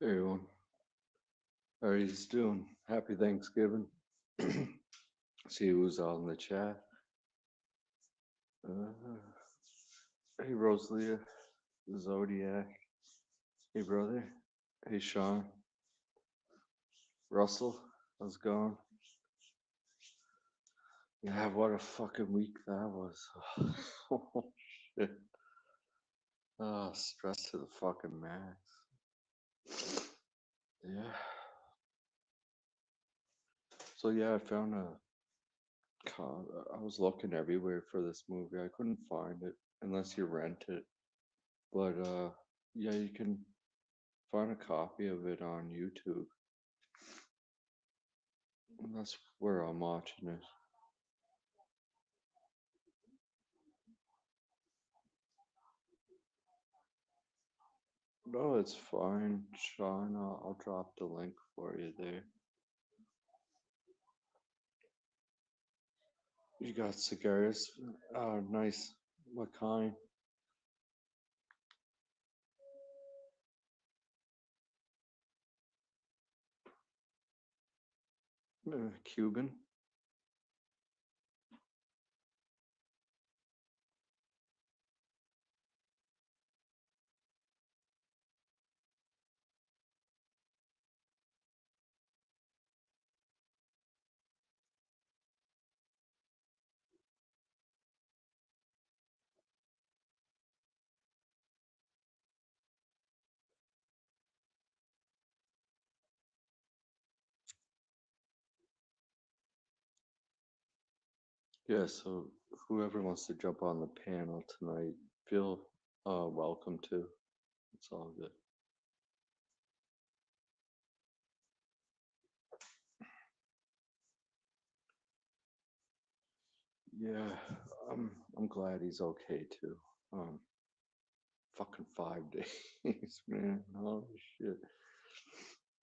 Hey everyone, how are you doing? Happy Thanksgiving. See who's all in the chat. Uh, hey Rosalia, Zodiac. Hey brother. Hey Sean. Russell, how's it going? Yeah, what a fucking week that was. Oh shit. Oh, stress to the fucking max. Yeah. So yeah, I found a I was looking everywhere for this movie. I couldn't find it unless you rent it. But yeah, you can find a copy of it on YouTube. And that's where I'm watching it. No, it's fine, Sean. I'll drop the link for you there. You got cigars? Oh, nice. What kind? Cuban? Yeah, so whoever wants to jump on the panel tonight, feel welcome to. It's all good. Yeah, I'm glad he's okay too. Um, fucking 5 days, man. Holy shit.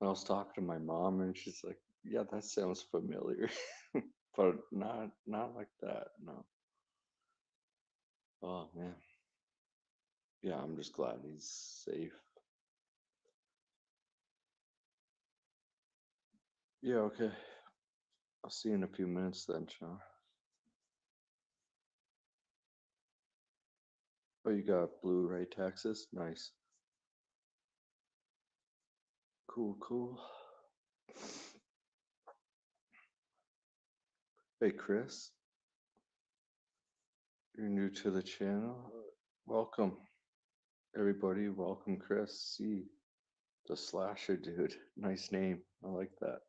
I was talking to my mom and she's like, "Yeah, that sounds familiar." But not like that, no. Oh man. Yeah, I'm just glad he's safe. Yeah, okay. I'll see you in a few minutes then, Sean. Oh, you got Blu-ray Texas? Nice. Cool, cool. Hey Chris, you're new to the channel. Welcome, everybody. Welcome, Chris. See the slasher dude. Nice name. I like that.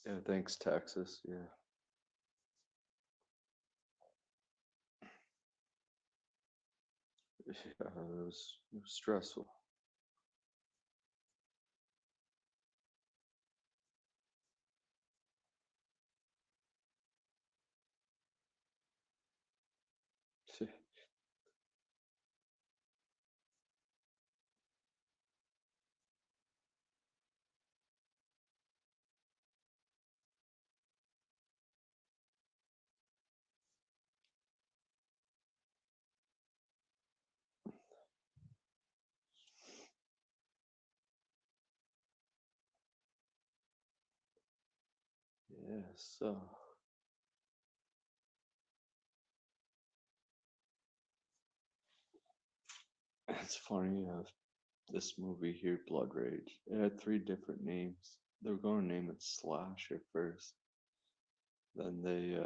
Yeah, thanks, Texas. Yeah. Yeah, it was stressful. Yeah, so it's funny. This movie here, Blood Rage, it had three different names. They were going to name it Slash at first. Then they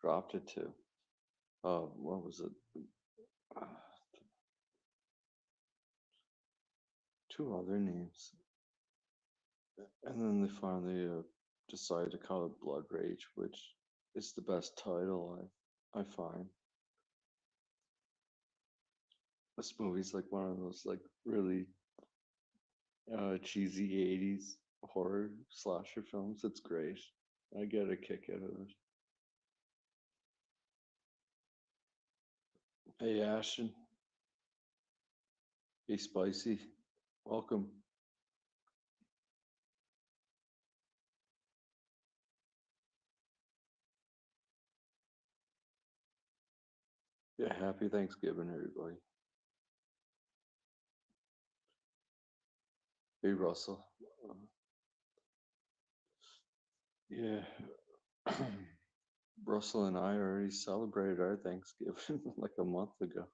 dropped it to what was it? Uh, two other names, and then they finally decided to call it Blood Rage, which is the best title I find. This movie's like one of those like really cheesy '80s horror slasher films. It's great. I get a kick out of it. Hey Ashton, Hey, Spicy. Welcome. Yeah, happy Thanksgiving, everybody. Hey, Russell. Uh, yeah. Russell and I already celebrated our Thanksgiving like a month ago.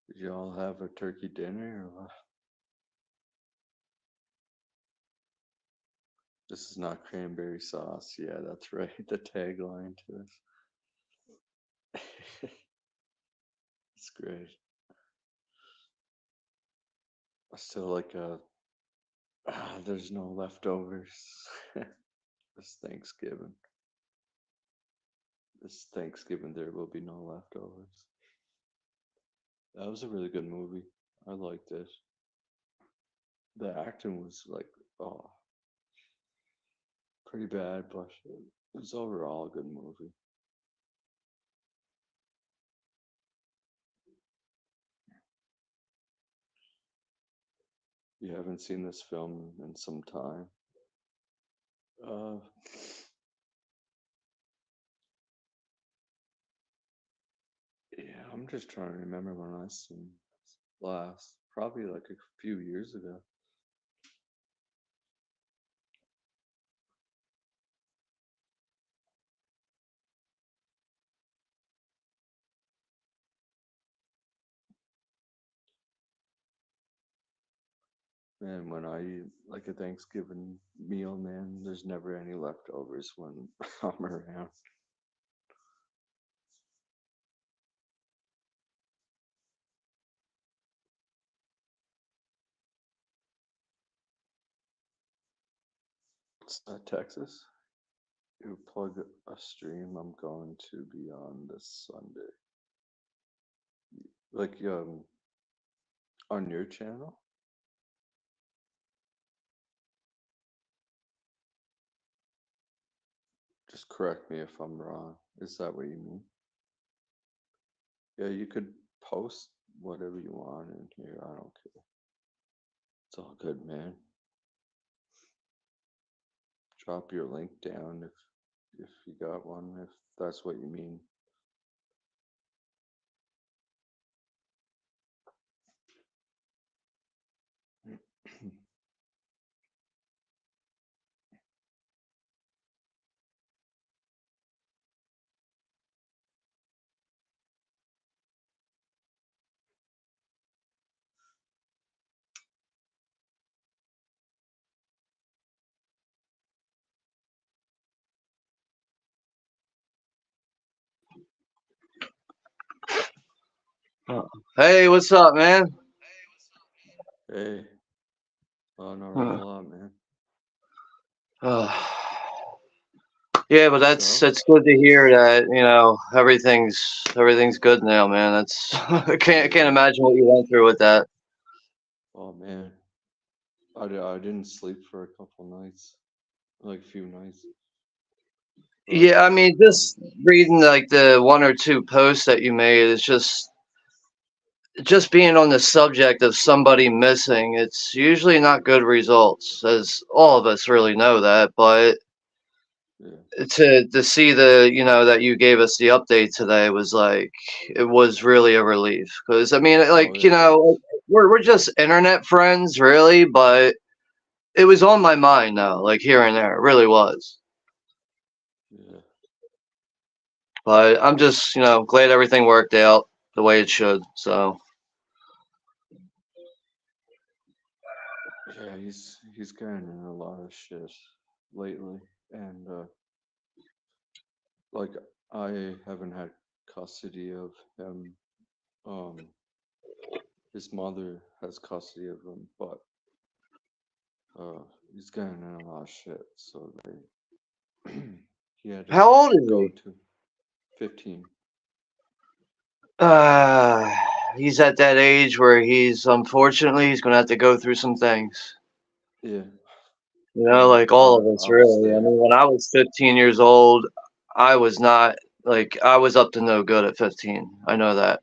Did y'all have a turkey dinner or what? This is not cranberry sauce. Yeah, that's right. The tagline to it. It's great. I still like there's no leftovers. This Thanksgiving. This Thanksgiving there will be no leftovers. That was a really good movie. I liked it. The acting was like, oh, pretty bad, but it was overall a good movie. You haven't seen this film in some time. Uh, yeah, I'm just trying to remember when I seen last. Probably like a few years ago. Man, when I eat like a Thanksgiving meal, man, there's never any leftovers when I'm around. It's not Texas. You plug a stream. I'm going to be on this Sunday. Like on your channel. Just correct me if I'm wrong. Is that what you mean? Yeah, you could post whatever you want in here. I don't care. It's all good, man. Drop your link down if you got one, if that's what you mean. Hey, what's up, man? Hey, not a Huh. whole lot, man. Uh, yeah, but that's Yourself? that's good to hear that everything's good now, man. That's I can't Yeah. imagine what you went through with that. Oh man, I didn't sleep for a couple nights, like a few nights. Like Yeah, I mean, um, just reading like the one or two posts that you made, it's just being on the subject of somebody missing. It's usually not good results, as all of us really know that. But yeah. to see the that you gave us the update today was like it was really a relief because I mean Oh, like it was. we're just internet friends really, but it was on my mind though, like here and there, it really was. Yeah. But I'm just glad everything worked out the way it should. So Yeah, he's gotten in a lot of shit lately, and like I haven't had custody of him. His mother has custody of him, but he's getting in a lot of shit. So he had to How old is go he? to 15. He's at that age where he's gonna have to go through some things. Yeah, You know, like all of us, I was really. I there. mean, when I was 15 years old, I was not I was up to no good at 15. I know that.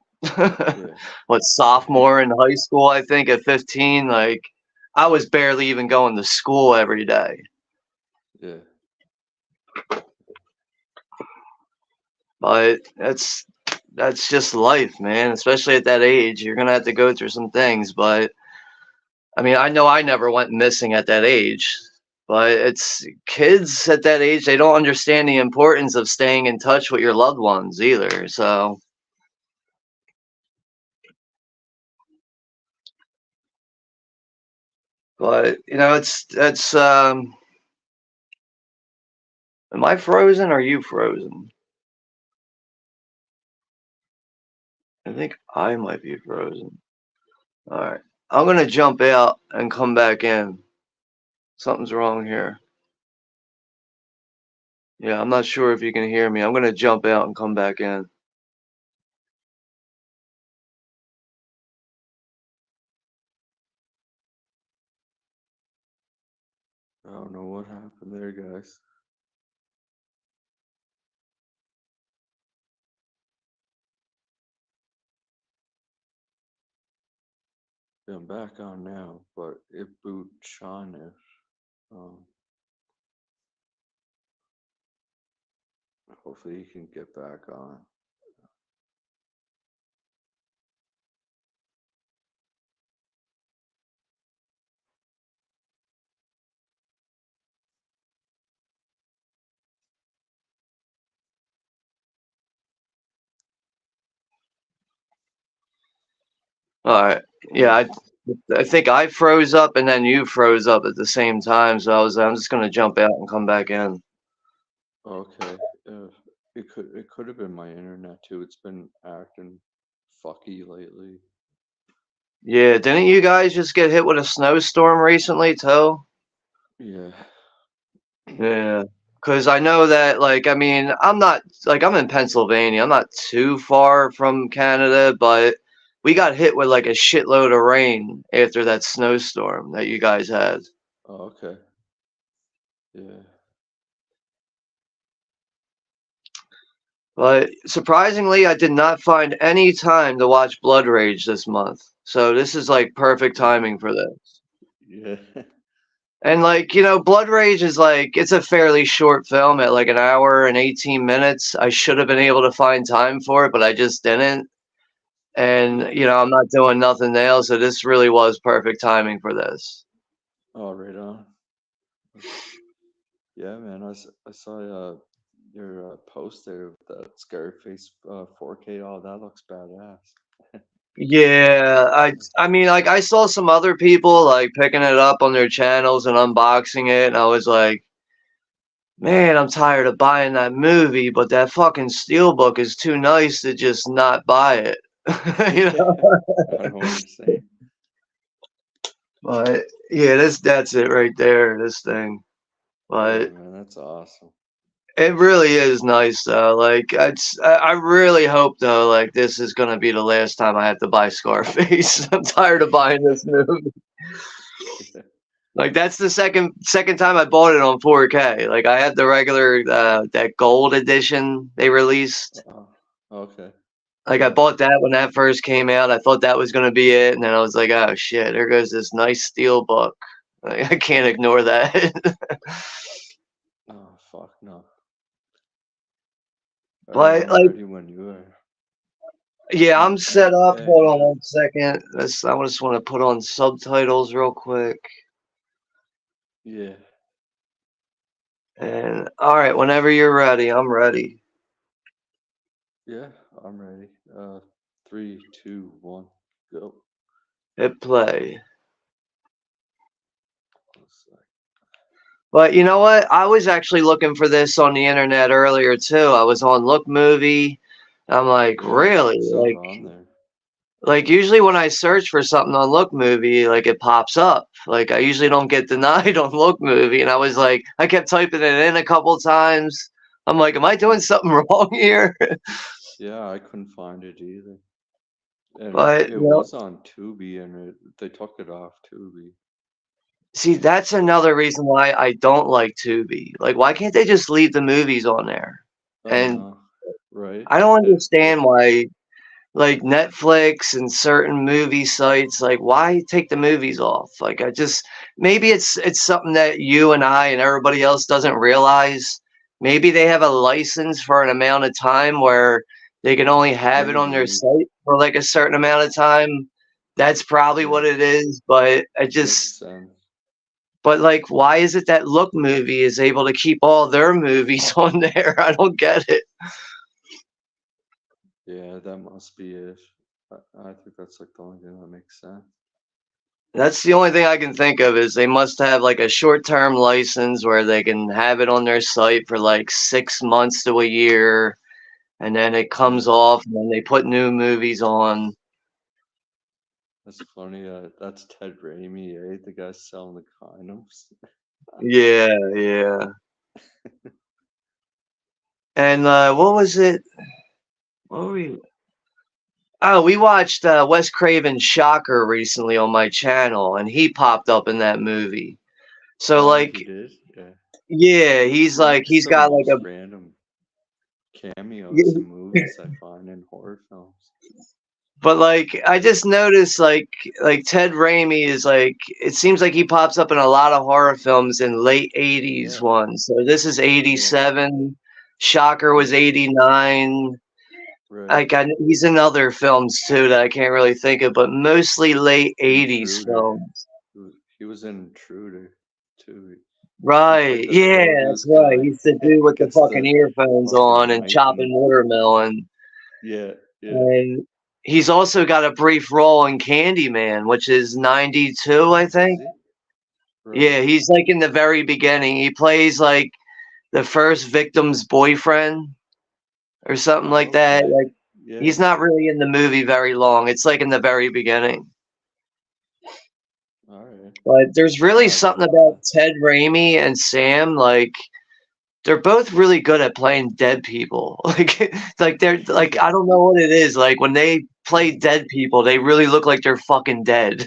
Yeah, What, sophomore in high school, I think, at 15, like I was barely even going to school every day. yeah, But that's just life, man. Especially at that age, you're gonna have to go through some things. But I mean, I know I never went missing at that age, but it's kids at that age, they don't understand the importance of staying in touch with your loved ones either. So, but you know, it's am I frozen or are you frozen? I think I might be frozen. All right. I'm gonna jump out and come back in. Something's wrong here. Yeah, I'm not sure if you can hear me. I'm gonna jump out and come back in. I don't know what happened there, guys. Yeah, I'm back on now, but it boot Sean if hopefully he can get back on. All right. Yeah, I think I froze up and then you froze up at the same time. So I'm just gonna jump out and come back in. Okay. It could have been my internet too. It's been acting fucky lately. Yeah, didn't you guys just get hit with a snowstorm recently too? Yeah. Yeah. Because I know that, like, I mean, I'm not, like, I'm in Pennsylvania. I'm not too far from Canada, but we got hit with, like, a shitload of rain after that snowstorm that you guys had. Oh, okay. Yeah. But surprisingly, I did not find any time to watch Blood Rage this month. So this is, like, perfect timing for this. Yeah. And, like, you know, Blood Rage is, like, it's a fairly short film at, like, an hour and 18 minutes. I should have been able to find time for it, but I just didn't. Yeah. And you know, I'm not doing nothing else, so this really was perfect timing for this. Oh, right on. Yeah, man. I saw your post there with that Scarface 4K. Oh, that looks badass. Yeah, I mean, like, I saw some other people like picking it up on their channels and unboxing it, and I was like, man, I'm tired of buying that movie, but that fucking steelbook is too nice to just not buy it. You Yeah. know? I know what you're saying. But yeah, that's it right there, this thing. Yeah, But man, that's awesome. it really is nice though. Like I really hope though, like this is gonna be the last time I have to buy Scarface. I'm tired of buying this movie. Yeah. Like that's the second time I bought it on 4K. Like I had the regular that gold edition they released. Oh, okay. Like I Yeah. bought that when that first came out. I thought that was gonna be it, and then I was like, oh shit, there goes this nice steel book. Like, I can't ignore that. Oh, fuck no. All right, But I'm like, ready when you are. yeah, I'm set up. Hold And on 1 second. I just want to put on subtitles real quick. yeah, And all right, whenever you're ready, I'm ready. yeah, I'm ready. 3, 2, 1, go. Hit play. Looks like- But you know what? I was actually looking for this on the internet earlier too. I was on Look Movie. I'm like, Yeah, really? it's not on there. Like usually when I search for something on Look Movie, like it pops up. Like I usually don't get denied on Look Movie, and I was like, I kept typing it in a couple times. I'm like, am I doing Mm. something wrong here? Yeah, I couldn't find it either. And But it was on Tubi, and they took it off Tubi. see, that's another reason why I don't like Tubi. Like, why can't they just leave the movies on there? I And know, right? I don't It understand why, like Netflix and certain movie sites, like why take the movies off? Like, I just maybe it's something that you and I and everybody else doesn't realize. Maybe they have a license for an amount of time where they can only have it on their maybe, site for like a certain amount of time. That's probably yeah, what it is, but I makes just sense. but like, why is it that Look Movie is able to keep all their movies on there? I don't get it. Yeah, that must be it. I think that's like the only thing that makes sense. That's the only thing I can think of is they must have like a short-term license where they can have it on their site for like 6 months to a year, and then it comes Yeah, off, and then they put new movies on. that's funny. That's Ted Raimi, eh? The guy selling the condoms. Yeah, yeah. And what was it? What were we? Oh, we watched Wes Craven's Shocker recently on my channel, and he popped up in that movie. So Oh, like, he did? Yeah. yeah, He makes he's the got like most a random cameos in movies I find in horror films. but like I just noticed like Ted Raimi is like it seems like he pops up in a lot of horror films in late 80s Yeah, ones. So this is yeah, 87. Shocker was yeah, 89. right. He's in other films too that I can't really think of, but mostly late 80s Intruder. films. He was in Intruder too. He played Right. the Yeah, produce that's right. guy. He's the dude with the Gets fucking the earphones on fucking and knife chopping and watermelon. yeah, yeah. And he's also got a brief role in Candyman, which is 92, I Oh, does think. he? Yeah, Right. he's like in the very beginning. He plays like the first victim's boyfriend or something like Oh, that. okay. Like Yeah. he's not really in the movie very long. It's like in the very beginning. All right. But there's really I'll something look for about that. Ted Raimi and Sam, like they're both really good at playing dead people. Like they're like Yeah. I don't know what it is. Like when they play dead people, they really look like they're fucking dead.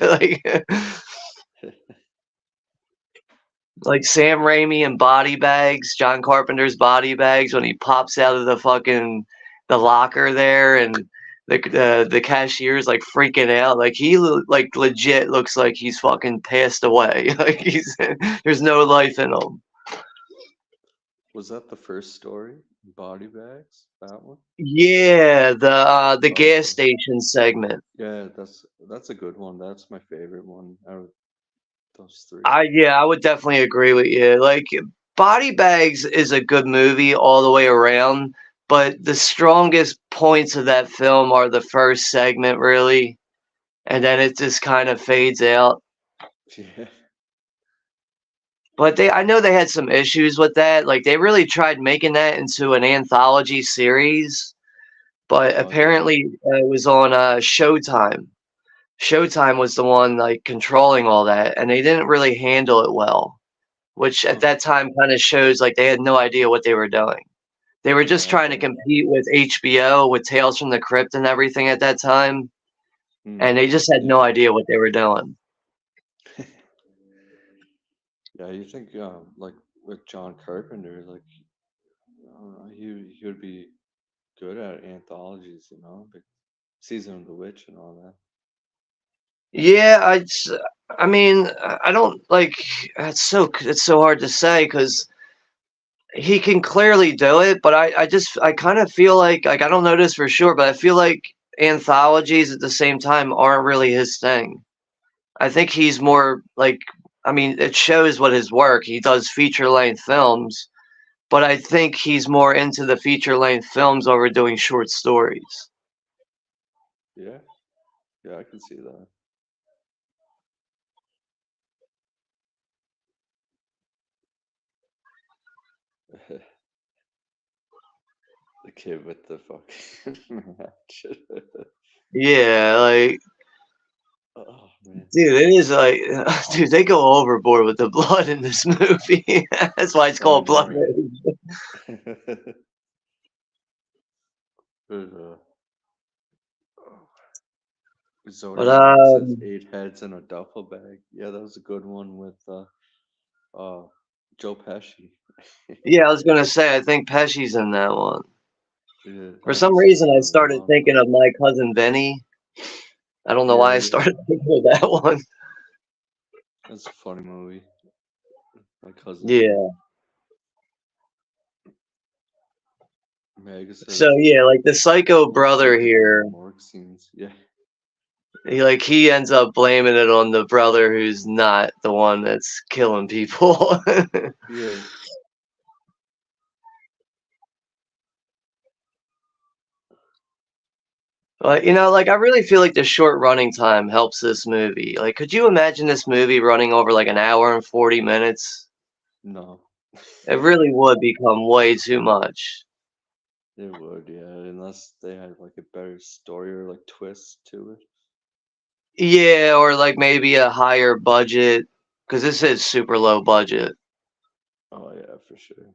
Like Sam Raimi and Body Bags, John Carpenter's Body Bags, when he pops out of the fucking the locker there, and the cashier's like freaking out, like like legit looks like he's fucking passed away. Like he's there's no life in him. Was that the first story? Body bags? That one? Yeah, the gas Okay. station segment. Yeah, that's a good one. That's my favorite one out of those three. I would definitely agree with you. Like Body Bags is a good movie all the way around, but the strongest points of that film are the first segment really, and then it just kind of fades out. Yeah. But they I know they had some issues with that. Like they really tried making that into an anthology series, but Oh, did they? apparently it was on Showtime. Showtime was the one like controlling all that, and they didn't really handle it well, which at Huh. that time kind of shows like they had no idea what they were doing. They were just trying to Okay. compete with HBO with Tales from the Crypt and everything at that time, Hmm. and they just had no Yeah. idea what they were doing. Yeah, you think like with John Carpenter, like he would be good at anthologies, like Season of the Witch and all that. Yeah, I mean, I don't like. It's so hard to say because he can clearly do it, but I kind of feel like I don't know this for sure, but I feel like anthologies at the same time aren't really his thing. I think he's more like I mean, it shows what his work. He does feature length films, but I think he's more into the feature length films over doing short stories. Yeah, yeah, I can see that. The kid with the fucking match. Yeah, like, Oh man. dude, it is like, dude, they go overboard with the blood in this movie. That's why it's I called Blood know. Rage. But, But Zodiac says 8 heads in a duffel bag. Yeah, that was a good one with uh Joe Pesci. yeah, I was gonna say, I think Pesci's in that one. Yeah, For I haven't some seen reason, that I in a started while. thinking of My Cousin Vinny. I don't know why Yeah, I yeah. started thinking of that one. That's a funny movie. My cousin Vinny. Yeah. Mega So says yeah, like the psycho looks brother like the guy here, in morgue scenes. Yeah. he ends up blaming it on the brother who's not the one that's killing people. Yeah. But like I really feel like the short running time helps this movie. Like, could you imagine this movie running over like an hour and 40 minutes? No. It really would become way too much. It would, yeah, unless they had like a better story or like twist to it. Yeah, or like maybe a higher budget, because this is super low budget. Oh yeah, for sure.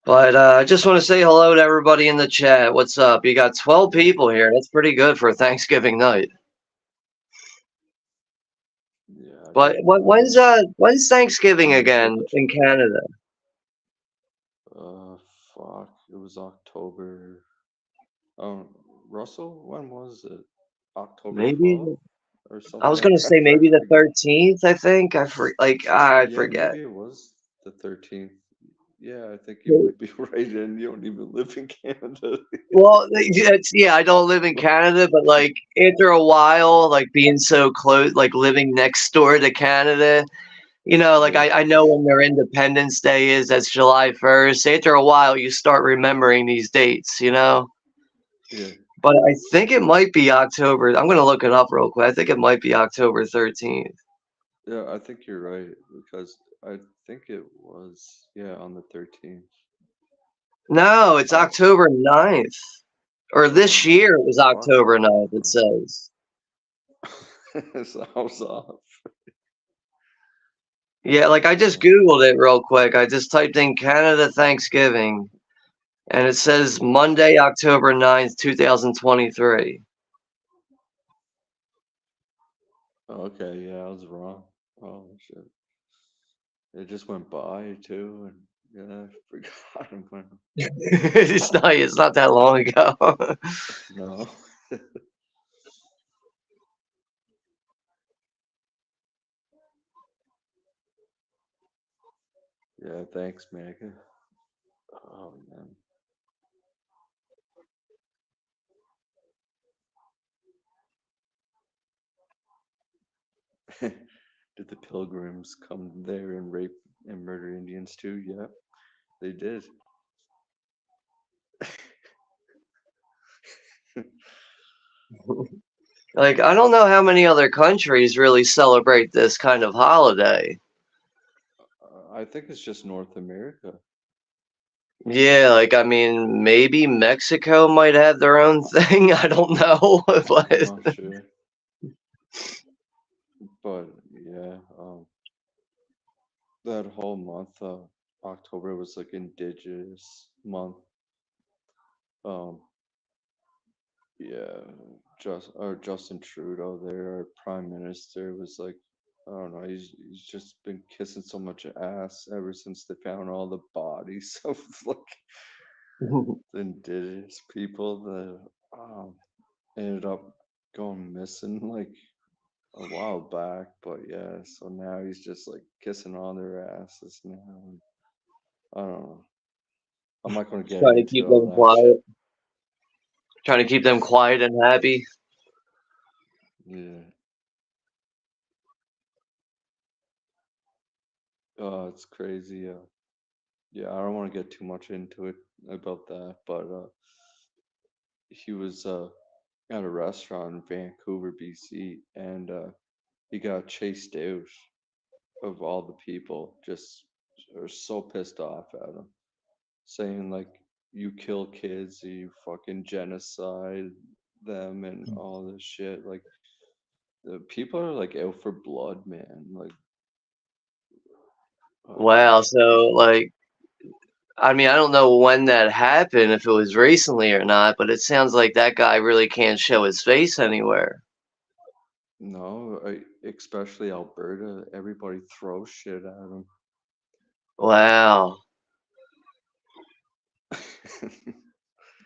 But I just want to say hello to everybody in the chat. What's up? You got 12 people here. That's pretty good for Thanksgiving night. Yeah, I But got nine. when's Thanksgiving Nine again people in joining. Canada? Fuck. It was October. Russell, when was it? October Maybe 12th or I something was like gonna say that. maybe I the forget. 13th. I think I Yeah, forget. maybe it was the 13th. Yeah, I think you might be right, and you don't even live in Canada. Well, yeah, I don't live in Canada, but like after a while, like being so close, like living next door to Canada, like Yeah, I know when their Independence Day is, that's July 1st. After a while, you start remembering these dates. yeah, But I think it might be October. I'm gonna look it up real quick. I think it might be October 13th. yeah. I think you're right because I think it was on the 13th. No, it's Oh, October 9th. Or this oh, year it was fuck. October 9th, it says. So I was off. Yeah, like I just Uh, Googled it real quick. I just typed in Canada Thanksgiving and it says yeah. Monday, October 9th, 2023. Okay, yeah, I was wrong. Oh shit. It just went by too, and I forgot when. It's not that long ago. No. Yeah, thanks, Mega. Oh man. Did the pilgrims come there and rape and murder Indians too? Yep, they did. Like I don't know how many other countries really celebrate this kind of holiday. I think it's just North America. Yeah, like I mean, maybe Mexico might have their own thing. I don't know, I'm but not sure, but yeah, that whole month, October was like Indigenous month. Um, yeah, Justin Trudeau, there, our prime minister, was like, I don't know, he's just been kissing so much ass ever since they found all the bodies of like the indigenous people that ended up going missing like a while back. But yeah, so now he's just like kissing all their asses now. And I don't know. I'm not gonna get trying to into keep all them that shit. quiet, trying to keep them quiet and happy. Yeah. Oh, it's crazy. Yeah, I don't want to get too much into it about that, but he was at a restaurant in Vancouver, BC, and he got chased out of all the people. Just are so pissed off at him, saying like you kill kids, you fucking genocide them and all this shit. Like the people are like out for blood, man. Like Wow. So, it's- like, I mean, I don't know when that happened, if it was recently or not, but it sounds like that guy really can't show his face anywhere. no, especially Alberta, everybody throws shit at him. Wow.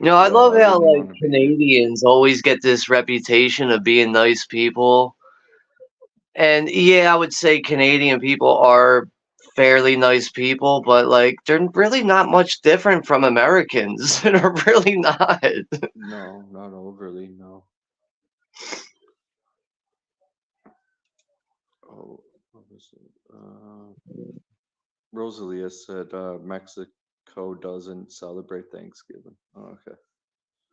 I Yeah, love I how, wouldn't like, want to be. Canadians always get this reputation of being nice people. And yeah, I would say Canadian people are fairly nice people, but like they're really not much different from Americans. They're really not. No, not overly. No. Oh, what was it? Rosalia said Mexico doesn't celebrate Thanksgiving. Oh, okay.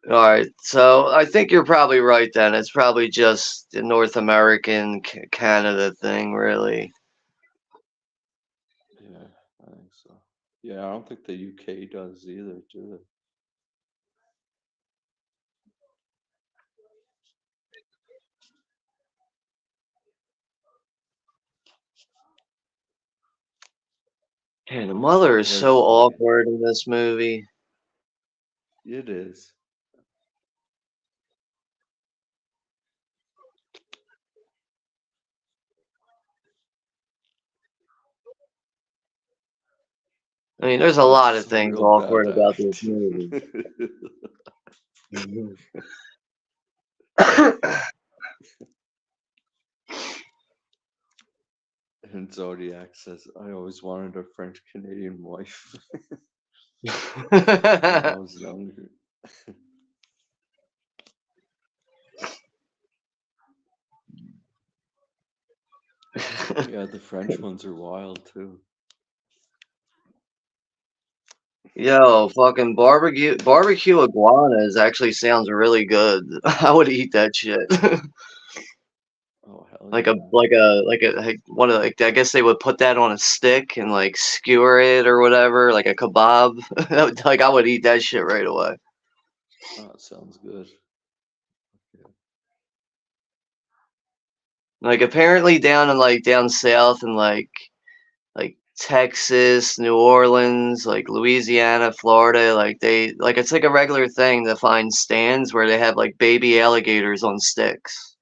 All right, so I think you're probably right then. It's probably just the North American Canada thing, really. Yeah, I think so. Yeah, I don't think the UK does either, do Yeah, the mother is they? so Has awkward in this movie. it is. I mean, there's a lot It's of some things real bad awkward about this acting. movie. And Zodiac says, I always wanted a French Canadian wife when I was younger. Yeah, the French ones are wild too. Yo, fucking barbecue iguanas actually sounds really good. I would eat that shit. Oh, hell Like a yeah. like a like a like one of like I guess they would put that on a stick and like skewer it or whatever, like a kebab. Like I would eat that shit right away. Oh, it sounds good. Yeah. Like apparently down in like down south and like Texas, New Orleans, like Louisiana, Florida, like they like it's like a regular thing to find stands where they have like baby alligators on sticks.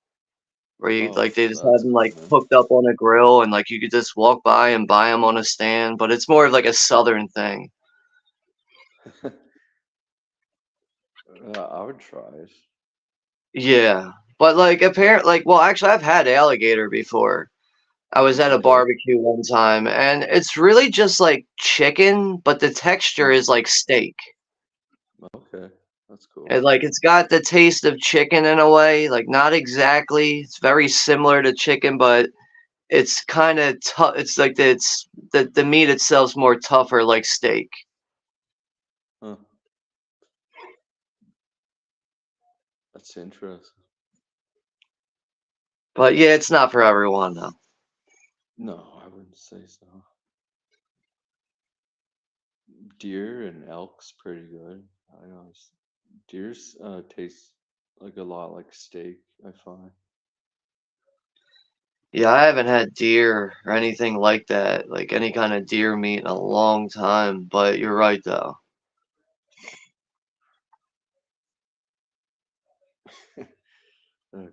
Where you Oh, like they just have that's them cool, like man. hooked up on a grill and like you could just walk by and buy them on a stand, but it's more of like a southern thing. I would try it. Yeah, but like apparent like well actually I've had alligator before. I was at a Okay. barbecue one time and it's really just like chicken, but the texture Mm, is like steak. okay. That's cool. And like it's got the taste of chicken in a way, like not exactly. It's very similar to chicken, but it's kind of tough. It's like the meat itself's more tougher like steak. Huh. That's interesting. But yeah, it's not for everyone though. No, I wouldn't say so. Deer and elk's pretty good. I know deer's tastes like a lot like steak, I find. Yeah, I haven't had deer or anything like that, like any kind of deer meat in a long time. But you're right though.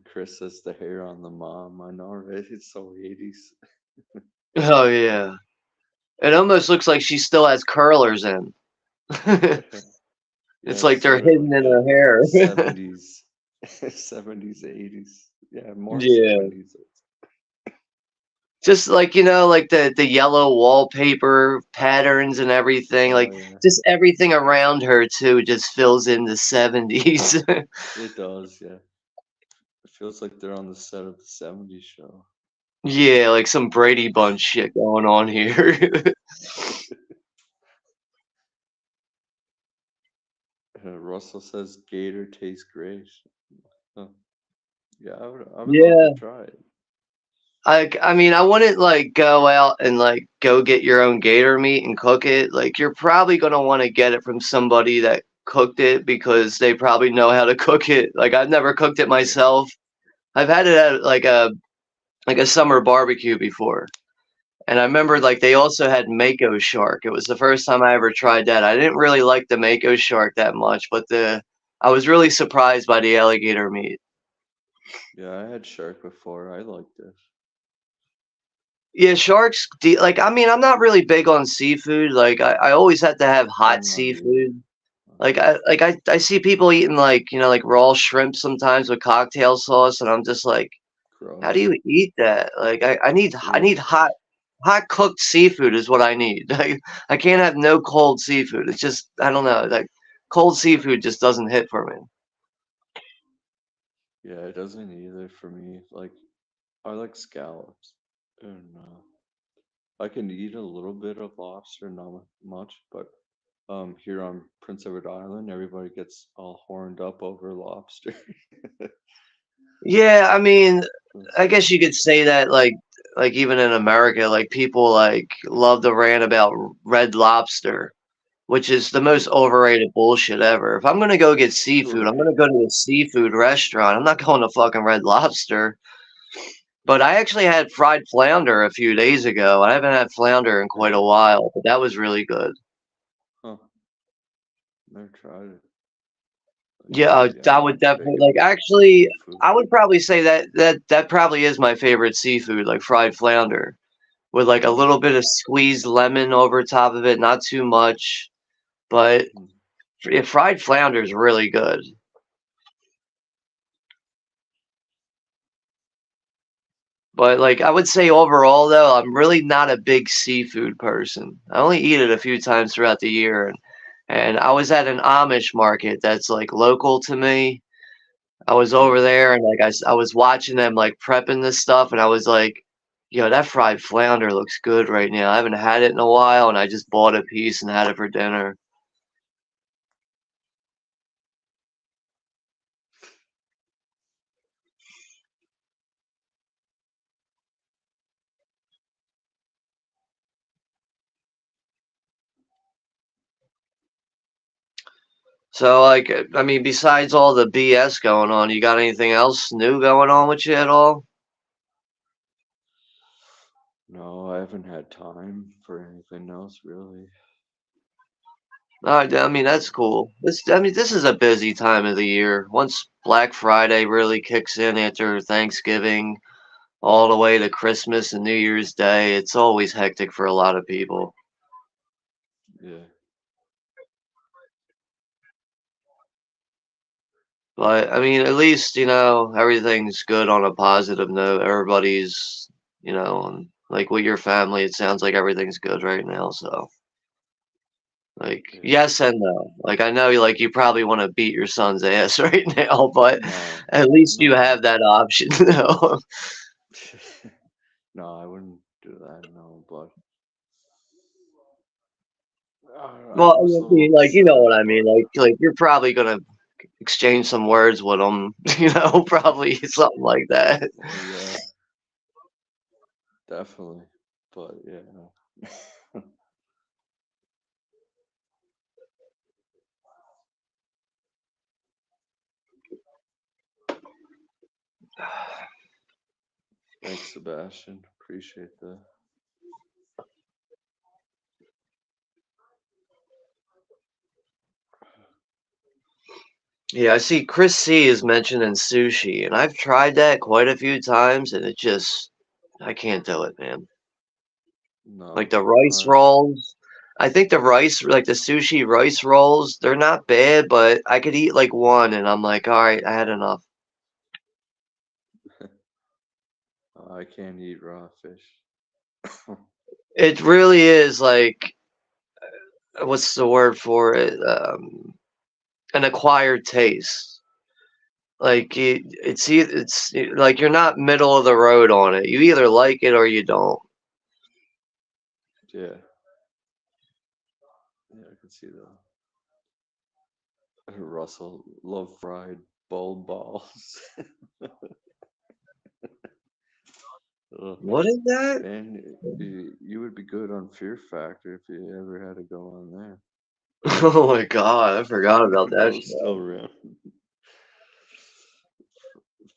Chris says the hair on the mom. I know, right? It's so 80s. Oh yeah, it almost looks like she still has curlers in. Yeah. Yeah, It's like it's they're hidden like in a her hair. 70s, 70s, 80s. Yeah, more Yeah. 70s. Just like, like the yellow wallpaper patterns and everything, Oh, like yeah. just everything around her too just fills in the 70s. It does, yeah. It feels like they're on the set of the 70s show. Yeah, like some Brady Bunch shit going on here. Russell says Gator tastes great. Huh. Yeah, I would love to Yeah. try it. I mean, I wouldn't like go out and like go get your own gator meat and cook it. Like you're probably gonna want to get it from somebody that cooked it because they probably know how to cook it. Like I've never cooked it Yeah. myself. I've had it at like a summer barbecue before. And I remember like they also had Mako shark. It was the first time I ever tried that. I didn't really like the Mako shark that much, but the I was really surprised by the alligator meat. Yeah, I had shark before. I liked it. Yeah, like I mean, I'm not really big on seafood. Like I always have to have hot I'm not either. seafood. I see people eating like, like raw shrimp sometimes with cocktail sauce and I'm just like, how do Gross. you eat that? Like I Ugh. need hot cooked seafood is what I need. I can't have no cold seafood. It's just I don't know, like cold seafood just doesn't hit for me. Yeah, it doesn't either for me. Like, I like scallops. And I can eat a little bit of lobster, not much, but here on Prince Edward Island, everybody gets all horned up over lobster. Yeah, I mean, It's- I guess you could say that like even in America, like people like love to rant about Red Lobster, which is the most overrated bullshit ever. If I'm gonna go get seafood, I'm right. gonna go to a seafood restaurant. I'm not going to fucking Red Lobster. But I actually had fried flounder a few days ago. I haven't had flounder in quite a Yeah. while, but that was really good. Huh. Never tried it. Like, Yeah, yeah, I I'm would not definitely big like on actually seafood. I would probably say that probably is my favorite seafood, like fried flounder with like a Mm, little bit of squeezed lemon over top of it, not too much, but mm. fried flounder is really good. But like I would say overall though, I'm really not a big seafood person. I only eat it a few times throughout the year and I was at an Amish market that's like local to me. I was Yeah. over there and like I was watching them like prepping this stuff and I was like, yo, that fried flounder looks good right now. I haven't had it in a while and I just bought a piece and had it for dinner. So like I mean besides all the BS going on, you got anything else new going on with you at all? No, I haven't had time for anything else really. I mean that's cool. This is a busy time of the year. Once Black Friday really kicks in after Thanksgiving, all the way to Christmas and New Year's Day, it's always hectic for a lot of people. Yeah. But I mean, at least everything's good on a positive note. Everybody's, like with your family, it sounds like everything's good right now. So, like, Yeah. yes and no. Like, I know, like, you probably want to beat your son's ass right now, but No. at least you No. have that option. You No, I wouldn't do that. No, but Well, I was a little like, you know upset, what I mean. but Like you're probably gonna exchange some words with them. Probably something like that. yeah, definitely. But yeah, no. Thanks, Sebastian. Appreciate that. Yeah, I see Chris C is mentioning sushi, and I've tried that quite a few times, and I can't do it, man. Like No. the rice rolls, I think like the sushi rice rolls, they're not bad, but I could eat like one, and I'm like, all right, I had enough. I can't eat raw fish. It really is like, what's the word for it? An acquired taste. Like it's like you're not middle of the road on it. You either like it or you don't. Yeah. Yeah, I can see that. Russell, love fried bowl balls. Ugh. What is that? Man, you would be good on Fear Factor if you ever had to go on there. Oh my god, I forgot about That that was show. still around.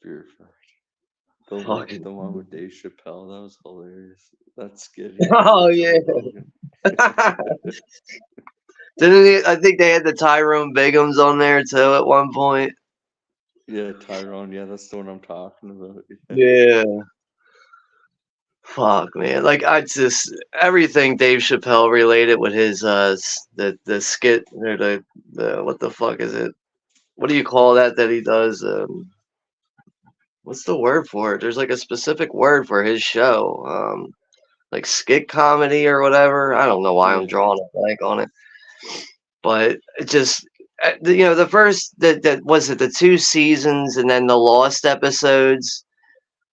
Fear Factor. Fucking. The one with Dave Chappelle, that was hilarious. That skit he did Oh with yeah. Joe Rogan. I think they had the Tyrone Biggums on there too at one point. Yeah, Tyrone. Yeah, that's the one I'm talking about. Yeah. Fuck man. Like I just everything Dave Chappelle related with his the skit or the what the fuck is it? What do you call that he does? What's the word for it? There's like a specific word for his show. Like skit comedy or whatever. I don't know why I'm Yeah. drawing a blank on it. But it just the first that was it the 2 seasons and then the lost episodes.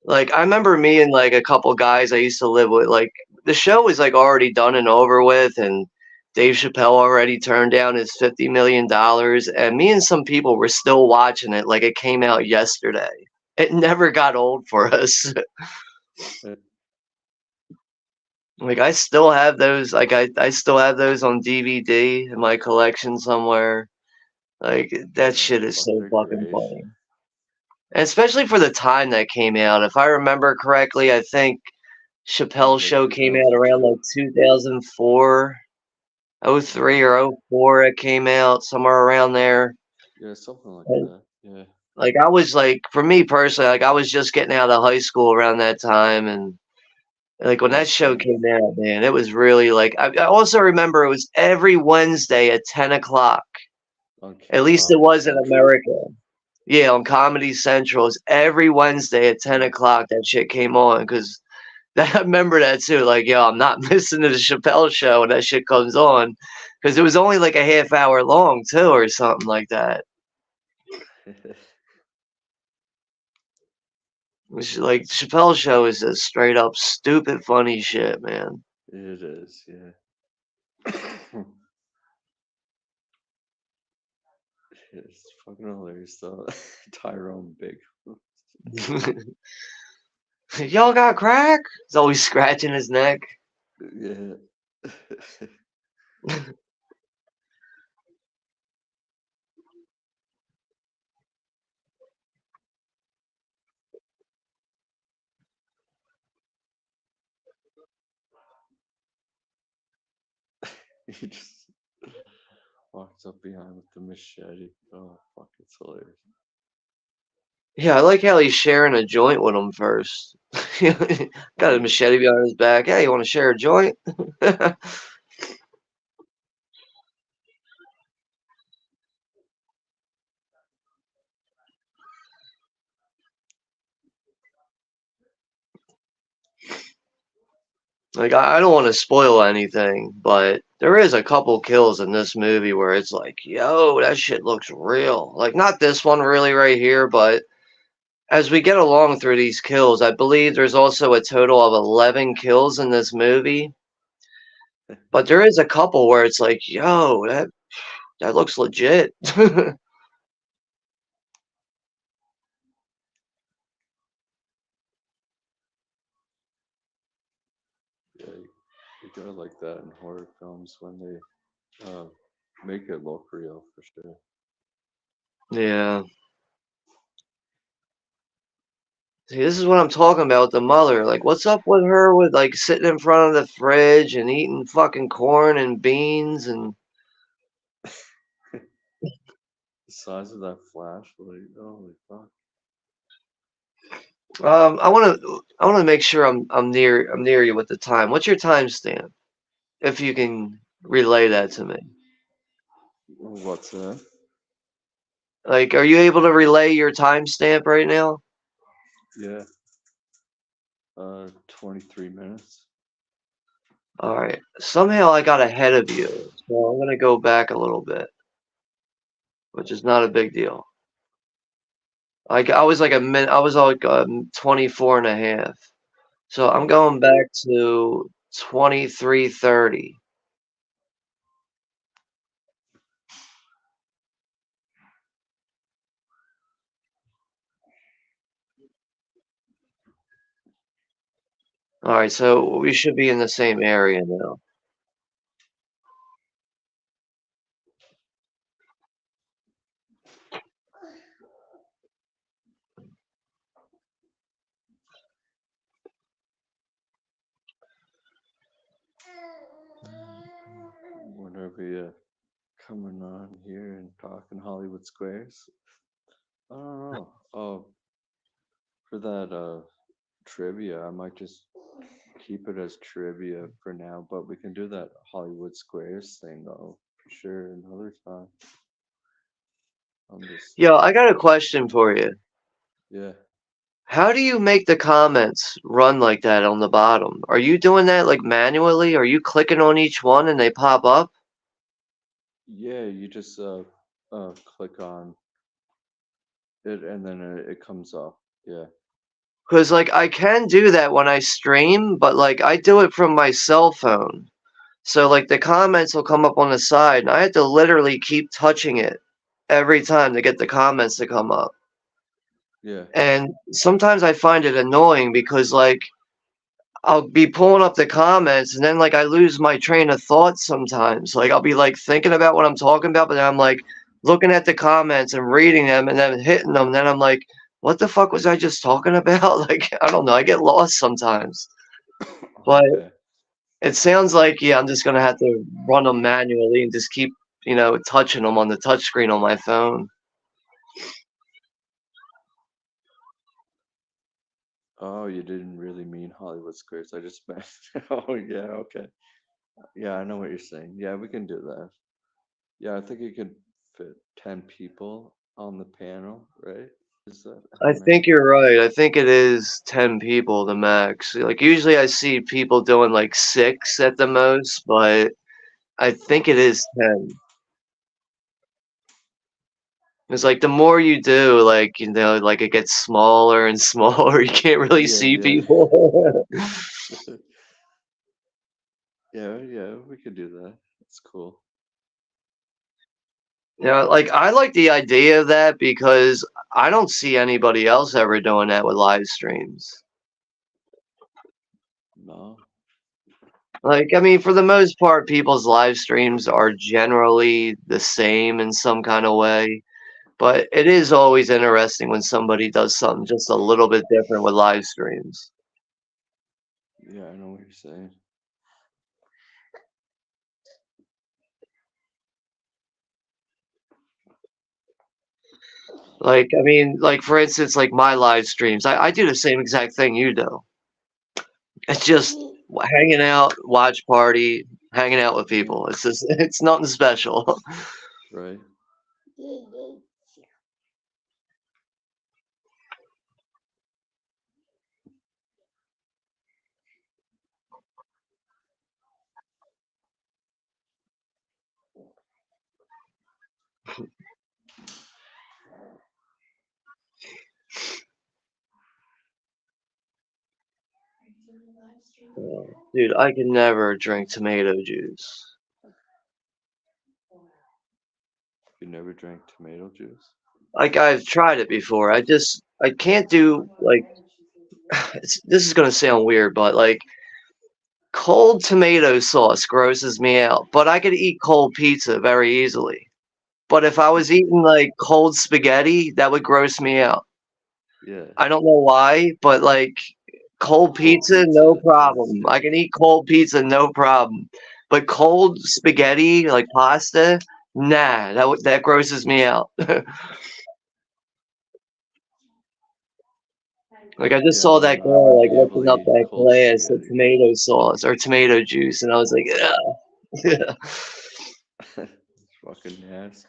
Like I remember me and like a couple guys I used to live with. Like the show was like already done and over with, and Dave Chappelle already turned down his $50 million, and me and some people were still watching it like it came out yesterday. It never got old for us. Uh, Like I still have those. Like I still have those on DVD in my collection somewhere. Like that shit is so They're fucking great. funny. And especially for the time that came out. If I remember correctly, I think It was Chappelle's like show came out around 2002. like 2004, '03 Yeah. or '04. It came out somewhere around there. Yeah, something like And, that. Yeah. like I was like, for me personally, like I was just getting out of high school around that time, and like when Yeah, that show same. came out, man, it was really like. I also remember it was every Wednesday at 10 o'clock. At least it Comedy was in Central. America. Yeah, on Comedy Central, it's every Wednesday at 10 o'clock that shit came on because I remember that too. Like, yo, I'm not missing the Chappelle show when that shit comes on because it was only like a half hour long too, or something like that. Which like Chappelle show is just straight up stupid funny shit, man. It is, yeah. It's fucking hilarious though. Tyrone Big. Y'all got crack? He's always scratching his neck. Yeah. He just walks up behind with the machete. Oh fuck, it's hilarious. Yeah, I like how he's sharing a joint with him first. Got a Yeah. machete behind his back. Hey, you want to share a joint? Like I don't want to spoil anything, but there is a couple kills in this movie where it's like, yo, that shit looks real. Like not this one really right here, but as we get along through these kills, I believe there's also a total of 11 kills in this movie. But there is a couple where it's like, yo, that looks legit. Yeah, you gotta like that in horror films when they make it look real for sure. Yeah. See, this is what I'm talking about with the mother. Like, what's up with her with like sitting in front of the fridge and eating fucking corn and beans and The size of that flashlight, holy fuck. I wanna make sure I'm near you with the time. What's your timestamp? If you can relay that to me. What's that? Like, are you able to relay your timestamp right now? Yeah, 23 minutes. All right. Somehow I got ahead of you, so I'm gonna go back a little bit, which is not a big deal. Like I was like a minute. I was like 24 and a half. So I'm Okay. going back to 23:30. All right, so we should be in the same area now. Whenever you're coming on here and talking Hollywood Squares, I don't know. For that trivia, I might just keep it as trivia for now, but we can do that Hollywood Squares thing though, for sure, another time. I'm just, Yo, I got a question for you. yeah. How do you make the comments run like that on the bottom? Are you doing that like manually? Are you clicking on each one and they pop up? Yeah, you just click on it and then it comes up. Yeah. Because like I can do that when I stream, but like I do it from my cell phone. So like the comments will come up on the side and I have to literally keep touching it every time to get the comments to come up. Yeah. And sometimes I find it annoying because like I'll be pulling up the comments and then like I lose my train of thought sometimes. Like I'll be like thinking about what I'm talking about, but then I'm like looking at the comments and reading them and then hitting them. And then I'm like, what the fuck was I just talking about? Like I don't know. I get lost sometimes. But Okay. it sounds like yeah, I'm just gonna have to run them manually and just keep touching them on the touchscreen on my phone. Oh, you didn't really mean Hollywood Squares. I just meant. Oh, yeah. Okay. Yeah, I know what you're saying. Yeah, we can do that. Yeah, I think you could fit 10 people on the panel, right? Is that how I many? think you're right. I think it is 10 people the max. Like usually I see people doing like 6 at the most, but I think it is 10. It's like the more you do, like like it gets smaller and smaller. You can't really Yeah, see yeah. people. Yeah, yeah, we could do that. That's cool. Like I like the idea of that because I don't see anybody else ever doing that with live streams. No. Like, I mean, for the most part, people's live streams are generally the same in some kind of way. But it is always interesting when somebody does something just a little bit different with live streams. Yeah, I know what you're saying. Like, I mean, like for instance, like my live streams, I do the same exact thing you do. It's just hanging out, watch party, hanging out with people. It's just, it's nothing special. Right? Dude, I can never drink tomato juice. You never drank tomato juice? Like I've tried it before. I can't do like this is gonna sound weird, but like cold tomato sauce grosses me out. But I could eat cold pizza very easily. But if I was eating like cold spaghetti, that would gross me out. Yeah. I don't know why, but like cold Cold pizza, no pizza is, problem. I yeah. can eat cold pizza, no problem. But cold spaghetti, like pasta, nah, that grosses me out. Like I just Yeah, saw no, that I girl wouldn't like be able to lifting up eat that cold glass of spaghetti. tomato sauce or tomato juice, and I was like, yeah. Fucking nasty.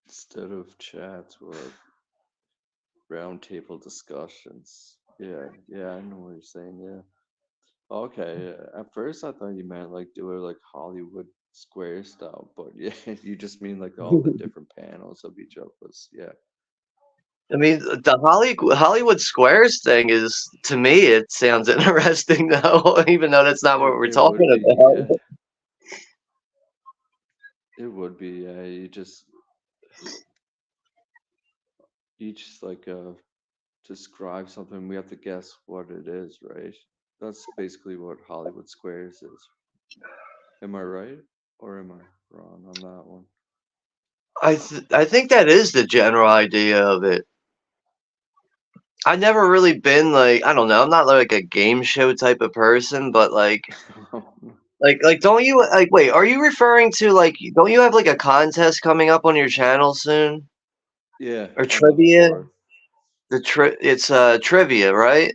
Instead of chats, we're like round table discussions. Yeah, yeah, I know what you're saying. Yeah. Okay. Yeah. At first, I thought you meant like do it like Hollywood Square style, but yeah, you just mean like all the different panels of each of us. Yeah. I mean, the Hollywood Squares thing is, to me, it sounds interesting though, even though that's not what we're It would talking be. Yeah. about. It would be. Yeah. You just each like describe something. We have to guess what it is, right? That's basically what Hollywood Squares is. Am I right or am I wrong on that one? I think that is the general idea of it. I've never really been like, I don't know, I'm not like a game show type of person, but like don't you like wait, are you referring to like don't you have like a contest coming up on your channel soon? Yeah, Or on the trivia? fourth. It's trivia, right?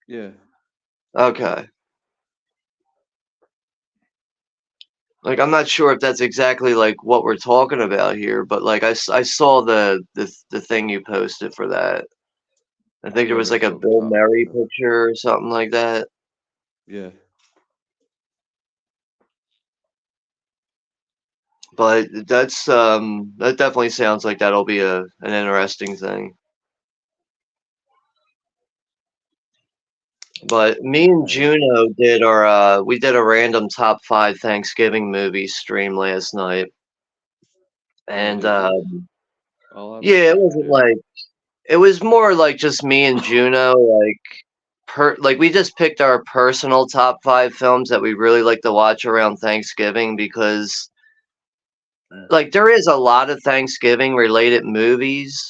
Yeah. Okay. Like I'm not sure if that's exactly like what we're talking about here, but like I saw the thing you posted for that. I think there Yeah, was like there's a a Bill top. Murray picture or something like that. Yeah. But that definitely sounds like that'll be an interesting thing. But me and I Juno did our we did a random top 5 Thanksgiving movies stream last night. oh And did you? I'll have to yeah, it check wasn't it out. like it was more like just me and Juno like we just picked our personal top 5 films that we really like to watch around Thanksgiving because like there is a lot of Thanksgiving related movies.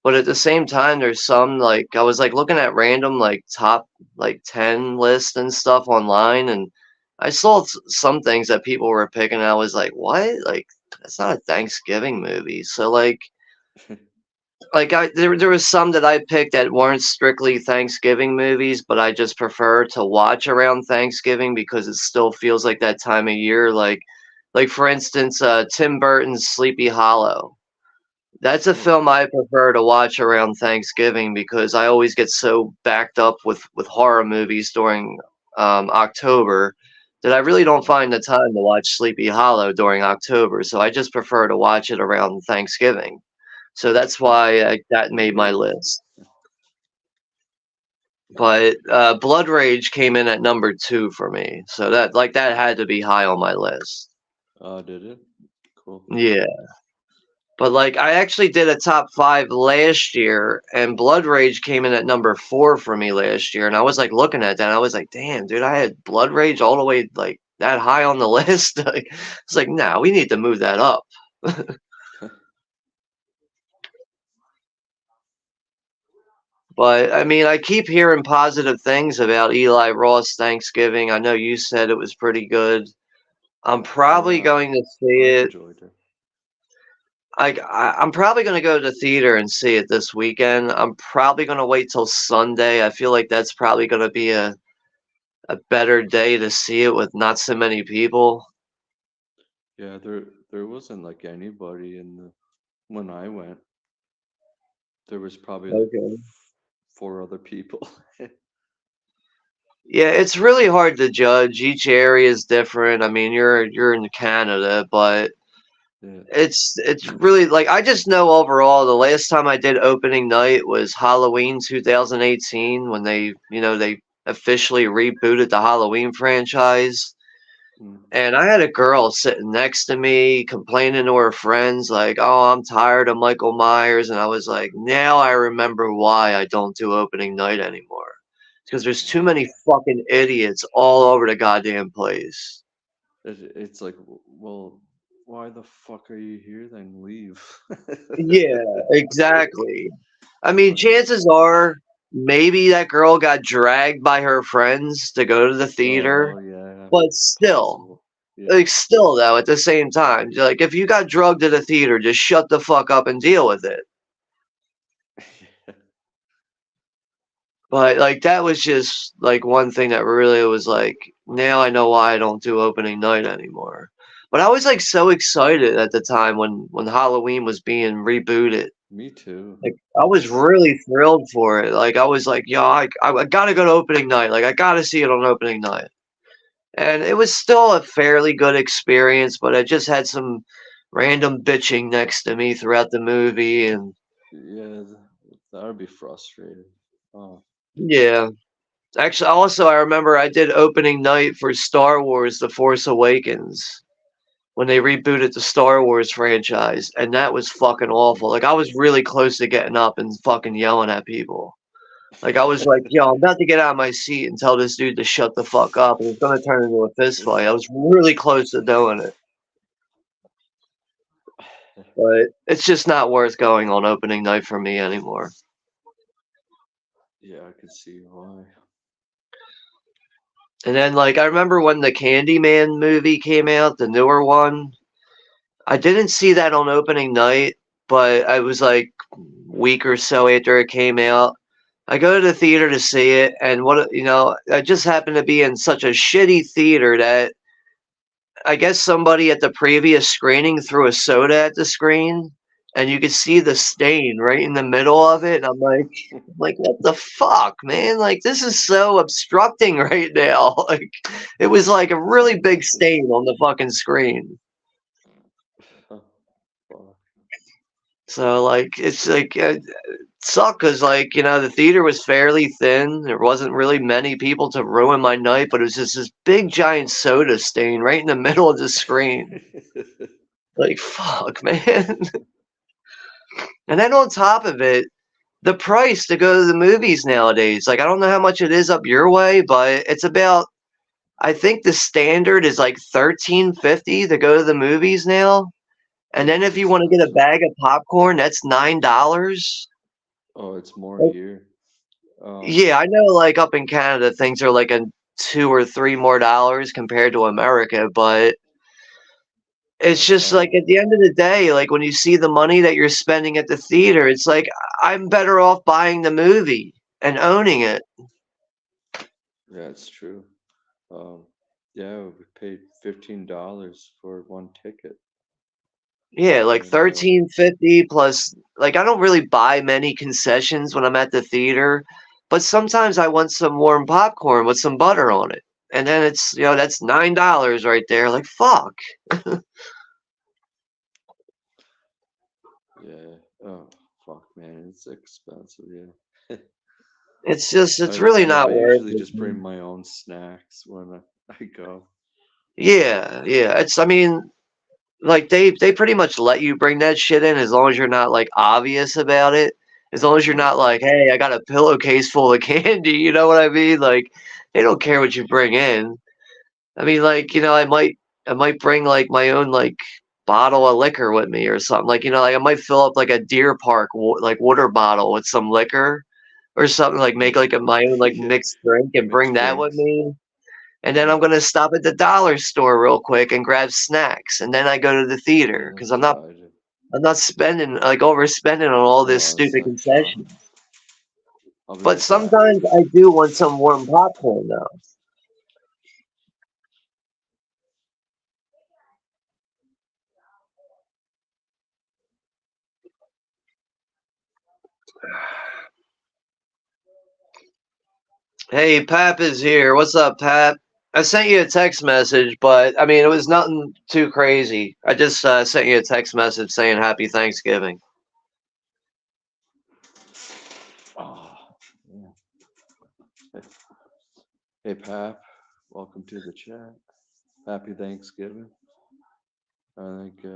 But at the same time, there's some like I was like looking at random like top like 10 lists and stuff online, and I saw some things that people were picking. And I was like, what? Like that's not a Thanksgiving movie. So like there was some that I picked that weren't strictly Thanksgiving movies, but I just prefer to watch around Thanksgiving because it still feels like that time of year. Like for instance, Tim Burton's Sleepy Hollow. That's a Oh, film I prefer to watch around Thanksgiving because I always get so backed up with horror movies during October that I really don't yeah. find the time to watch Sleepy Hollow during October. So I just prefer to watch it around Thanksgiving. So that's why that made my Weird. list. But Blood Rage came in at number 2 for me. So that had to be high on my list. Did it? Cool. Yeah. But like I actually did a top 5 last year and Blood Rage came in at number 4 for me last year and I was like looking at that and I was like, "Damn, dude, I had Blood Rage all the way like that high on the list." Like, it's like, "Nah, we need to move that up." But I mean, I keep hearing positive things about Eli Ross Thanksgiving. I know you said it was pretty good. I'm probably Yeah, going to see I it. enjoyed it. I'm probably going to go to the theater and see it this weekend. I'm probably going to wait till Sunday. I feel like that's probably going to be a better day to see it with not so many people. Yeah, there wasn't like anybody in the when I went. There was probably like Okay. four other people. Yeah, it's really hard to judge. Each area is different. I mean, you're in Canada, but Yeah. it's really like I just know overall the last time I did opening night was Halloween 2018 when they officially rebooted the Halloween franchise. Mm. And I had a girl sitting next to me complaining to her friends, like, oh, I'm tired of Michael Myers. And I was like, now I remember why I don't do opening night anymore. Because there's too Yeah. many fucking idiots all over the goddamn place. It's like, well, why the fuck are you here? Then leave. Yeah, exactly. I mean, Like, chances are maybe that girl got dragged by her friends to go to the theater, oh yeah, but still, possible. Yeah. like, still though, at the same time, like, if you got drugged at a theater, just shut the fuck up and deal with it. But like that was just like one thing that really was like, now I know why I don't do opening night anymore. But I was like so excited at the time when Halloween was being rebooted. Me too. Like I was really thrilled for it. Like I was like, yo, I gotta go to opening night. Like I gotta see it on opening night. And it was still a fairly good experience, but I just had some random bitching next to me throughout the movie, and Yeah, that would be frustrating. Oh, yeah. Actually, also I remember I did opening night for Star Wars: The Force Awakens, when they rebooted the Star Wars franchise, and that was fucking awful. Like I was really close to getting up and fucking yelling at people. Like I was like, yo, I'm about to get out of my seat and tell this dude to shut the fuck up. And it's gonna turn into a fist fight. I was really close to doing it. But it's just not worth going on opening night for me anymore. Yeah, I could see why. And then like I remember when the Candyman movie came out, the newer one. I didn't see that on opening night, but I was like week or so after it came out. I go to the theater to see it, and I just happened to be in such a shitty theater that I guess somebody at the previous screening threw a soda at the screen, and you could see the stain right in the middle of it. And I'm like, what the fuck, man? Like, this is so obstructing right now. Like, it was like a really big stain on the fucking screen. So, like, it's like, it sucked because, like, the theater was fairly thin. There wasn't really many people to ruin my night, but it was just this big giant soda stain right in the middle of the screen. Like, fuck, man. And then on top of it, the price to go to the movies nowadays, like, I don't know how much it is up your way, but it's about, I think the standard is like $13.50 to go to the movies now. And then if you want to get a bag of popcorn, that's $9. Oh, it's more here. Yeah, I know, like, up in Canada, things are like a $2 or $3 more compared to America, but it's just like at the end of the day, like when you see the money that you're spending at the theater, it's like I'm better off buying the movie and owning it. Yeah, it's true. Yeah, we paid $15 for one ticket. Yeah, like And, 13.50 plus, like, I don't really buy many concessions when I'm at the theater, but sometimes I want some warm popcorn with some butter on it. And then it's, that's $9 right there. Like, fuck. yeah. Oh, fuck, man, it's expensive. Yeah. It's I really I, not I worth usually it. just bring my own snacks when I go. Yeah, yeah. I mean, like they pretty much let you bring that shit in as long as you're not like obvious about it. As long as you're not like, hey, I got a pillowcase full of candy, you know what I mean? Like they don't care what you bring in. I mean, like, I might bring like my own like bottle of liquor with me or something. Like, like I might fill up like a Deer Park like water bottle with some liquor or something, like make like my own like Yeah, mixed drink and bring mixed that with drinks. me. And then I'm Yeah, gonna stop at the dollar store real quick and grab snacks, and then I go to the yeah, theater because that's what I do. I'm not spending like overspending on all this No, it's stupid not fun. concessions. I'll be But right back. sometimes I do want some warm popcorn though. Hey, Pap is here. What's up, Pap? I sent you a text message, but I mean it was nothing too crazy. I just sent you a text message saying Happy Thanksgiving. Oh, yeah. Hey, Pap, welcome to the chat. Happy Thanksgiving. I think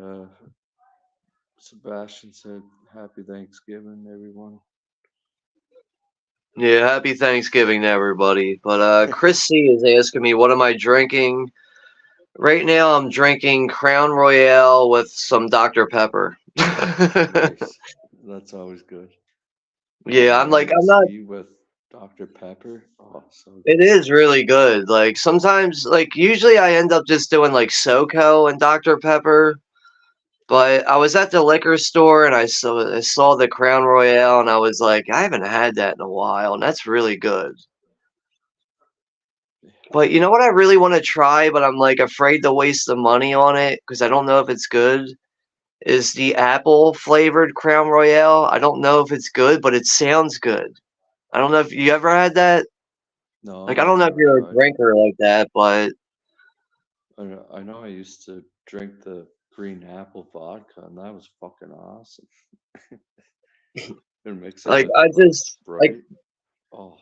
Sebastian said Happy Thanksgiving, everyone. Yeah, Happy Thanksgiving to everybody. But Chris C is asking me what am I drinking. Right now, I'm drinking Crown Royale with some Dr. Pepper. Nice. That's always good. Yeah, I'm not. whiskey with Dr. Pepper. Oh, so It good. is really good. Like sometimes, like usually, I end up just doing like SoCo and Dr. Pepper. But I was at the liquor store and I saw the Crown Royale and I was like, I haven't had that in a while, and that's really good. But you know what I really want to try, but I'm like afraid to waste the money on it because I don't know if it's good. Is the apple flavored Crown Royale. I don't know if it's good, but it sounds good. I don't know if you ever had that. Like, No, I I've don't know if never you're a tried it. drinker like that, but I know I used to drink the green apple vodka, and that was fucking awesome. And mix it like, with I like just like, Sprite. Oh,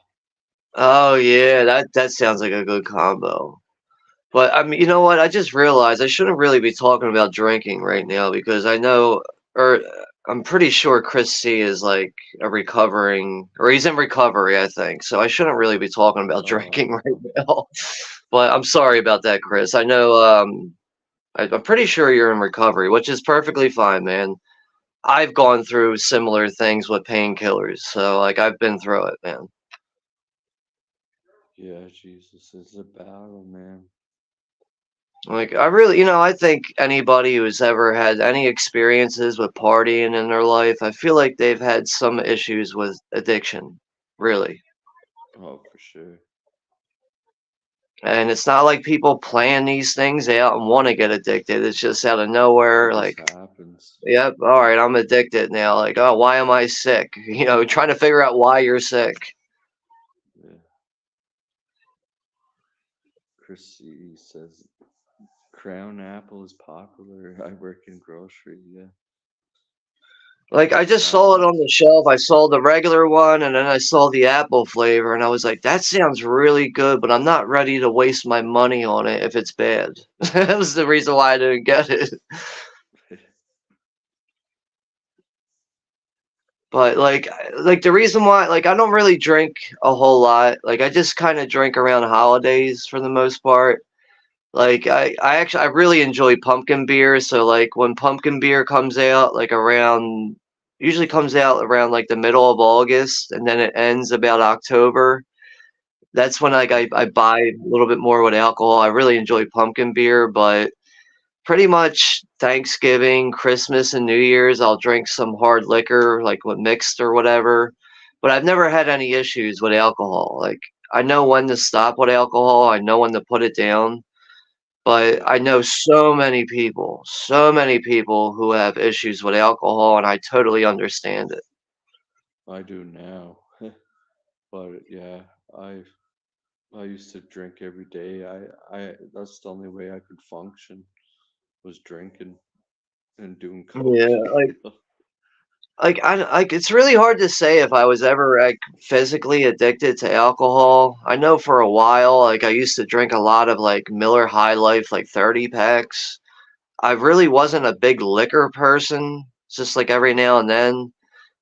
oh yeah, that sounds like a good combo. But I mean, you know what? I just realized I shouldn't really be talking about drinking right now because I know, or I'm pretty sure Chris C is like a recovering, or he's in recovery, I think. So I shouldn't really be talking about drinking right now. But I'm sorry about that, Chris. I know, I'm pretty sure you're in recovery, which is perfectly fine, man. I've gone through similar things with painkillers, so like I've been through it, man. Yeah, Jesus, it's a battle, man. Like I really, I think anybody who's ever had any experiences with partying in their life, I feel like they've had some issues with addiction, really. Oh, for sure. And it's not like people plan these things out and want to get addicted. It's just out of It nowhere, just like, happens. yep, all right, I'm addicted now. Like, oh, why am I sick? Trying to figure out why you're sick. Yeah. Chris C says Crown Apple is popular. I work in grocery. Yeah. Like I just saw it on the shelf. I saw the regular one and then I saw the apple flavor and I was like, that sounds really good, but I'm not ready to waste my money on it if it's bad. That was the reason why I didn't get it. But like the reason why like I don't really drink a whole lot. Like I just kind of drink around holidays for the most part. Like I really enjoy pumpkin beer, so like when pumpkin beer comes out like around usually comes out around like the middle of August and then it ends about October. That's when like I buy a little bit more with alcohol. I really enjoy pumpkin beer, but pretty much Thanksgiving, Christmas, and New Year's I'll drink some hard liquor like with mixed or whatever. But I've never had any issues with alcohol. Like I know when to stop with alcohol, I know when to put it down, but Yeah, I know so many people who have issues with alcohol, and I totally understand it. I do now. But yeah, I I used to drink every day. I that's the only way I could function was drinking and doing coke. Yeah, like it's really hard to say if I was ever like physically addicted to alcohol. I know for a while, like I used to drink a lot of like Miller High Life, like 30 packs. I really wasn't a big liquor person, just like every now and then.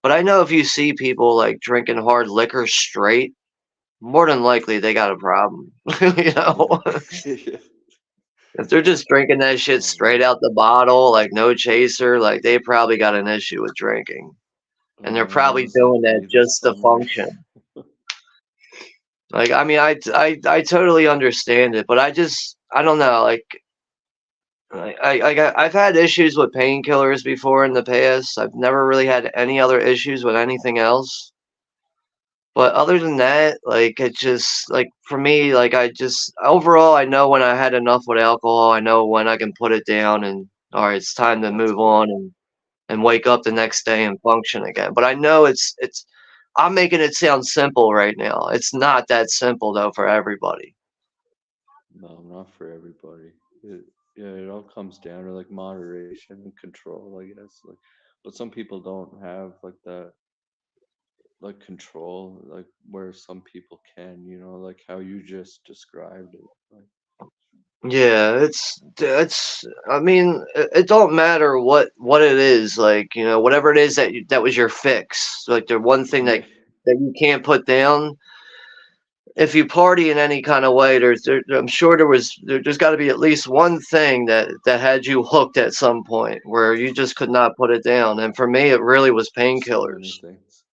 But I know if you see people like drinking hard liquor straight, more than likely they got a problem. you know, Yeah. if they're just drinking that shit Oh straight man. out the bottle, like no chaser, like they probably got an issue with drinking. And Oh they're man, it probably was like doing that me this just to summer. function. Like, I mean, I totally understand it, but I don't know. Like, I've had issues with painkillers before in the past. I've never really had any other issues with anything else. But other than that, like it just like for me, like I just overall I know when I had enough with alcohol, I know when I can put it down and all right, it's time to That's move good. on and wake up the next day and function again. But I know it's I'm making it sound simple right now. It's not that simple though for everybody. No, not for everybody. Yeah, it all comes down to like moderation and control, I guess. Like, but some people don't have like that, like control, like where some people can. Like how you just described it. Like, Yeah, it's I mean, it don't matter what it is, like, whatever it is that was your fix. Like the one thing that yeah, that you can't put down. If you party in any kind of way, I'm sure there's got to be at least one thing that had you hooked at some point where you just could not put it down. And for me, it really was so many painkillers. things.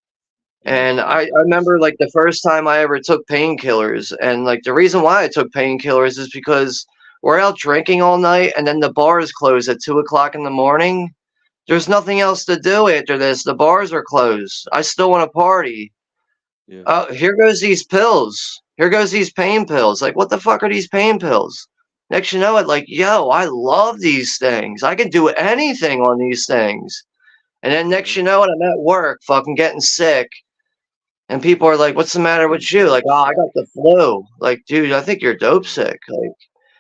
Yeah, And I painkillers. remember like the first time I ever took painkillers, and like the reason why I took painkillers is because we're out drinking all night, and then the bars close at 2 o'clock in the morning. There's nothing Yeah, else to do after this. The bars are closed. I still want to party. yeah, Oh, here goes these pills. Here goes these pain pills. Like, what the fuck are these pain pills? Next you know it, like, yo, I love these things. I can do anything on these things. And then next yeah. you know it, I'm at work, fucking getting sick. And people are like, what's the matter Getting with you? Like, dope oh, I sick. got the flu. Like, dude, I think you're dope Yeah, sick. Like,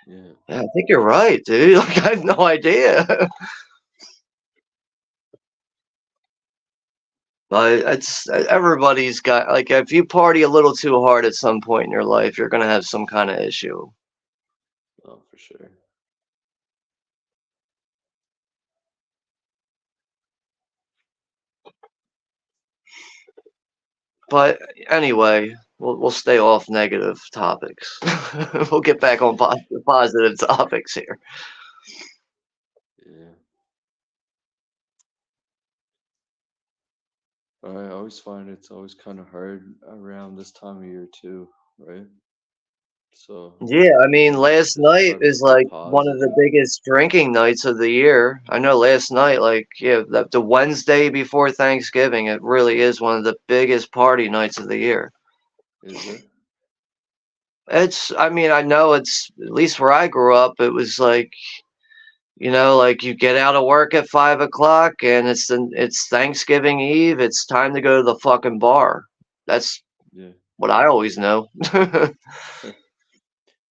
yeah. yeah, I think you're right, dude. Like, I have no idea. But it's everybody's got like if you party a little too hard at some point in your life, you're gonna have some kind of issue. Oh, for sure. But anyway, we'll stay off negative topics. We'll get back on positive topics here. Yeah. I always find it's always kind of hard around this time of year too, right? So Yeah, I mean, yeah, last it's night hard to is stay like one of the positive. biggest drinking nights of the year. I know last night, like, yeah, the Wednesday before Thanksgiving, it really is one of the biggest party nights of the year. Is it? I mean, I know it's, at least where I grew up, it was like, like you get out of work at 5 o'clock and it's Thanksgiving Eve. It's time to go to the fucking bar. That's Yeah. what I always know.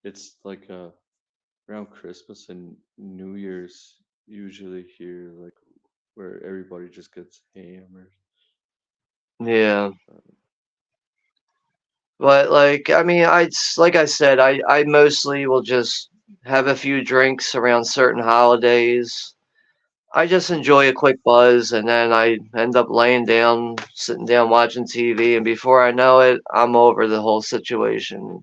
It's like around Christmas and New Year's usually here, like where everybody just gets hammered. Yeah. But like, I mean, like I said, I mostly will just have a few drinks around certain holidays. I just Yeah. enjoy a quick buzz, and then I end up laying down, sitting down watching TV, and before I know it, I'm over the whole situation.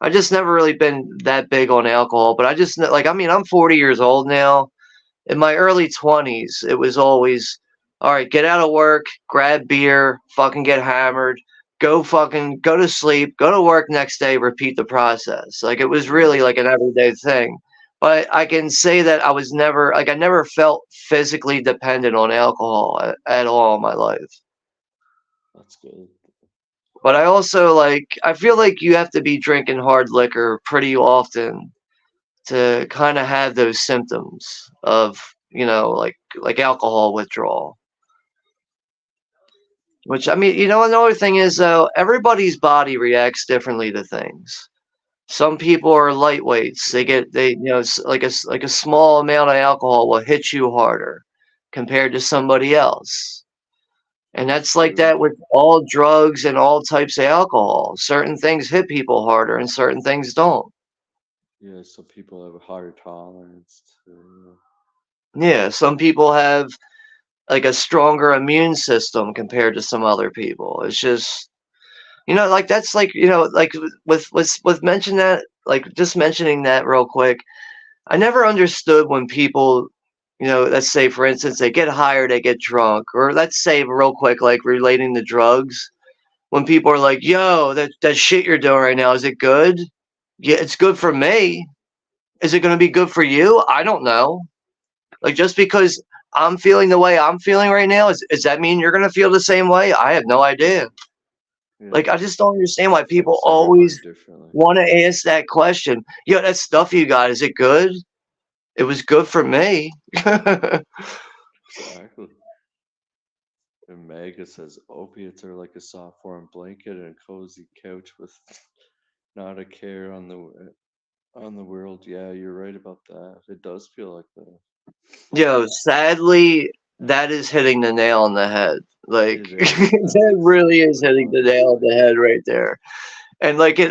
I just never really been that big on alcohol, but I just like, I mean, I'm 40 years old now. In my early 20s, it was always, all right, get out of work, grab beer, fucking get hammered, go to sleep, go to work next day, repeat the process. Like it was really Yeah. like an everyday thing. But I can say that I never felt physically dependent on alcohol at all in my life. That's good. But I also I feel like you have to be drinking hard liquor pretty often to kind of have those symptoms of like alcohol withdrawal. Which I mean, another thing is though, everybody's body reacts differently to things. Some people are lightweights. Like a small amount of alcohol will hit you harder compared to somebody else. And that's like True. that with all drugs and all types of alcohol. Certain things hit people harder and certain things don't. Yeah, some people have a higher tolerance to. Yeah, some people have like a stronger immune system compared to some other people. It's just like that's like like with mention that like just mentioning that real quick. I never understood when people let's say for instance they get high or they get drunk, or let's say real quick like relating to drugs, when people are like, yo, that shit you're doing right now, is it good? Yeah, it's good for me. Is it going to be good for you? I don't know. Like just because I'm feeling the way I'm feeling right now, does that mean you're gonna feel the same way? I have no idea. Yeah, Like I just don't understand why people affects everybody always differently. want to ask that question. Yo, that stuff you got, is it good? It was good for me. Exactly. And Mega says opiates are like a soft warm blanket and a cozy couch with not a care on the world. Yeah, you're right about that. It does feel like that. Yo, sadly, that is hitting the nail on the head. Like It is. That's that really is exactly hitting how the I nail on feel. the head right there. And like it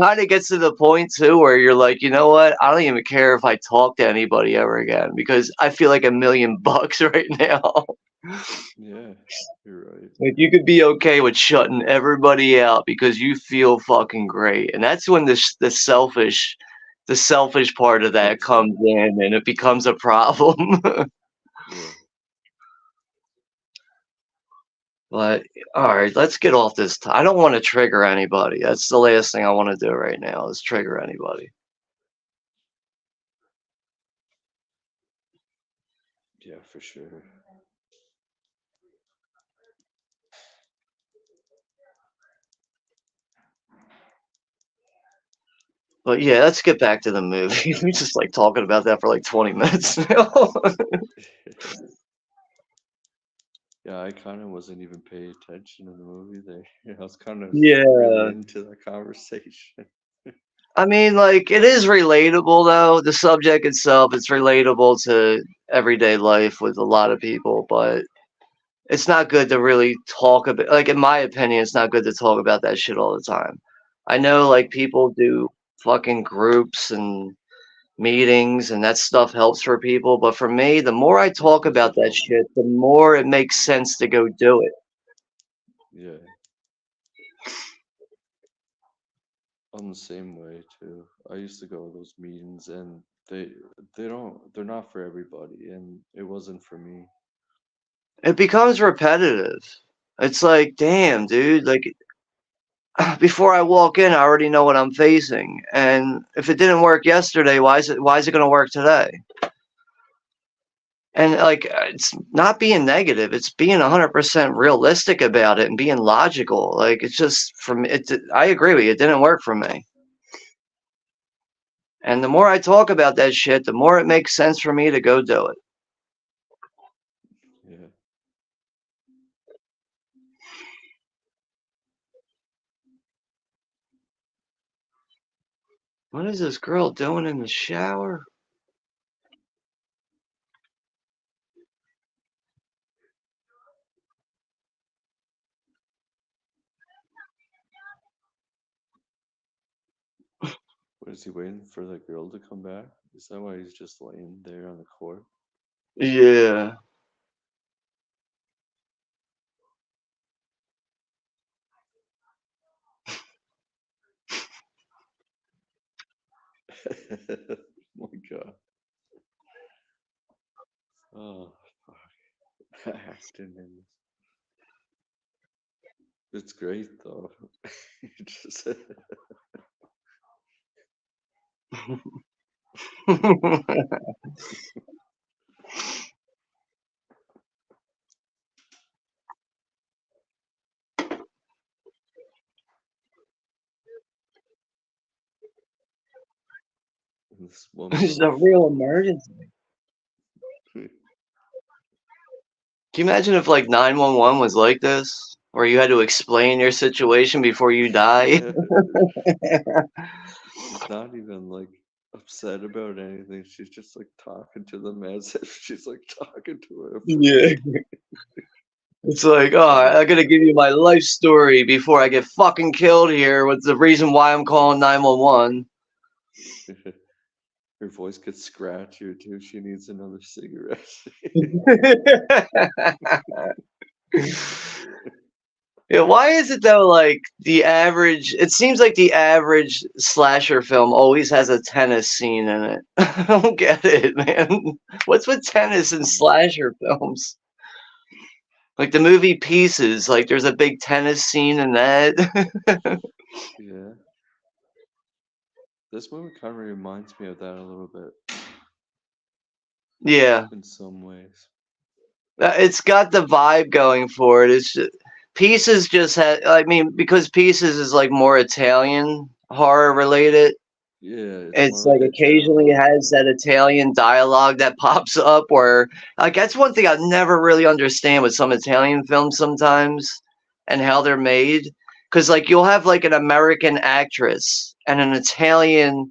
kind of gets to the point too where you're like, you know what? I don't even care if I talk to anybody ever again because I feel like $1,000,000 right now. Yeah, you're right. Like you could be okay with shutting everybody out because you feel fucking great, and that's when the selfish part of that Comes in. comes in, and it becomes a problem. Yeah. But all right, let's get off this. I don't want to trigger anybody. That's the last thing I want to do right now is trigger anybody. Yeah, for sure. But yeah, let's get back to the movie. We just like talking about that for like 20 minutes now. Yeah, I kind of wasn't even paying attention to the movie there. I was kind of really Yeah. into the conversation. I mean, like, it is relatable, though. The subject itself, it's relatable to everyday life with a lot of people, but it's not good to really talk about, like, in my opinion, it's not good to talk about that shit all the time. I know, like, No. people do fucking groups and meetings and that stuff helps for people. But for me, the more I Of talk course about it that helps. shit, the more it makes sense to go do it. Yeah, I'm the same way too. I used to go to those meetings, and they're not for everybody, and it wasn't for me. It becomes repetitive. It's like, damn, dude, like before I walk in, I already know what I'm facing. And if it didn't work yesterday, why is it going to work today? And like it's not being negative, it's being 100% realistic about it and being logical. Like it's just from it I agree with you, it didn't work for me. And the more I talk about that shit, the more it makes sense for me to go do it. Yeah. What is this girl doing in the shower? What is he waiting for the girl to come back? Is that why he's just laying there on the court? Yeah. Oh my god. Oh fuck. Acting in this. It's great though. Just this woman It's on the a real emergency. phone. Can you imagine if like 911 was like this? Where you had to explain your situation before you die? Yeah. She's not even like upset about anything. She's just like talking to them as if she's like talking to a Yeah. friend. It's like, oh, Oh I gotta fuck. give you my life story before I get fucking killed here. What's the reason why I'm calling 911? Her voice gets scratchier too. She needs another cigarette. Yeah, why is it though, like, the average, it seems like the average slasher film always has a tennis scene in it. I don't get it, man. What's with tennis in Mm, slasher films? Like the movie Pieces, like there's a big tennis scene in that. yeah. This movie kind of reminds me of that a little bit Yeah. in some ways. It's got the vibe going for it. It's just, Pieces just had. I mean, because Pieces is like more Italian horror related. Yeah, it's more It's like like a occasionally giallo. has that Italian dialogue that pops up. Where like that's one thing I never really understand with some Italian films sometimes and how they're made. Because like you'll have like an American actress and an Italian